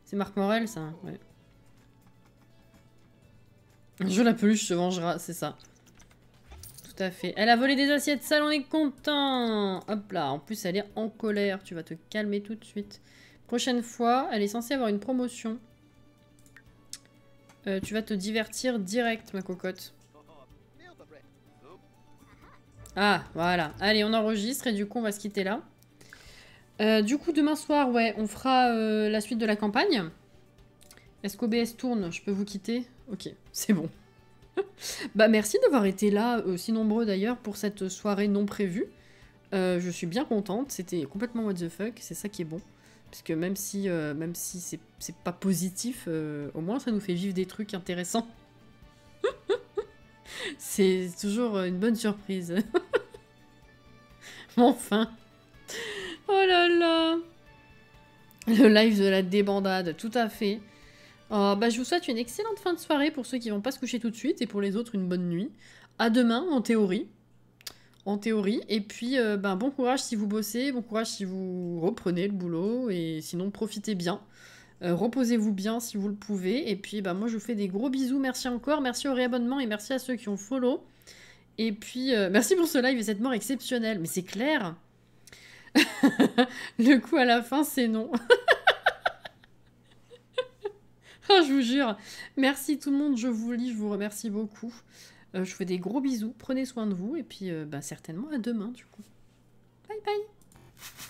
C'est Marc Morel, ça, hein, ouais. Un jour la peluche se vengera, c'est ça. Tout à fait. Elle a volé des assiettes sales, on est content. Hop là, en plus elle est en colère. Tu vas te calmer tout de suite. Prochaine fois, elle est censée avoir une promotion. Tu vas te divertir direct, ma cocotte. Ah, voilà. Allez, on enregistre et du coup, on va se quitter là. Du coup, demain soir, ouais, on fera la suite de la campagne. Est-ce qu'OBS tourne? Je peux vous quitter? Ok, c'est bon. Bah, merci d'avoir été là, si nombreux d'ailleurs, pour cette soirée non prévue. Je suis bien contente. C'était complètement what the fuck. C'est ça qui est bon. Parce que même si c'est pas positif, au moins ça nous fait vivre des trucs intéressants. C'est toujours une bonne surprise. Enfin. Oh là là. Le live de la débandade, tout à fait. Oh, bah, je vous souhaite une excellente fin de soirée pour ceux qui vont pas se coucher tout de suite et pour les autres une bonne nuit. À demain, en théorie. En théorie. Et puis, ben, bon courage si vous bossez, bon courage si vous reprenez le boulot. Et sinon, profitez bien. Reposez-vous bien si vous le pouvez. Et puis, bah, moi, je vous fais des gros bisous. Merci encore. Merci au réabonnement et merci à ceux qui ont follow. Et puis, merci pour ce live et cette mort exceptionnelle. Mais c'est clair. Le coup à la fin, c'est non. Oh, je vous jure. Merci tout le monde. Je vous lis. Je vous remercie beaucoup. Je vous fais des gros bisous. Prenez soin de vous. Et puis, bah, certainement à demain, du coup. Bye bye.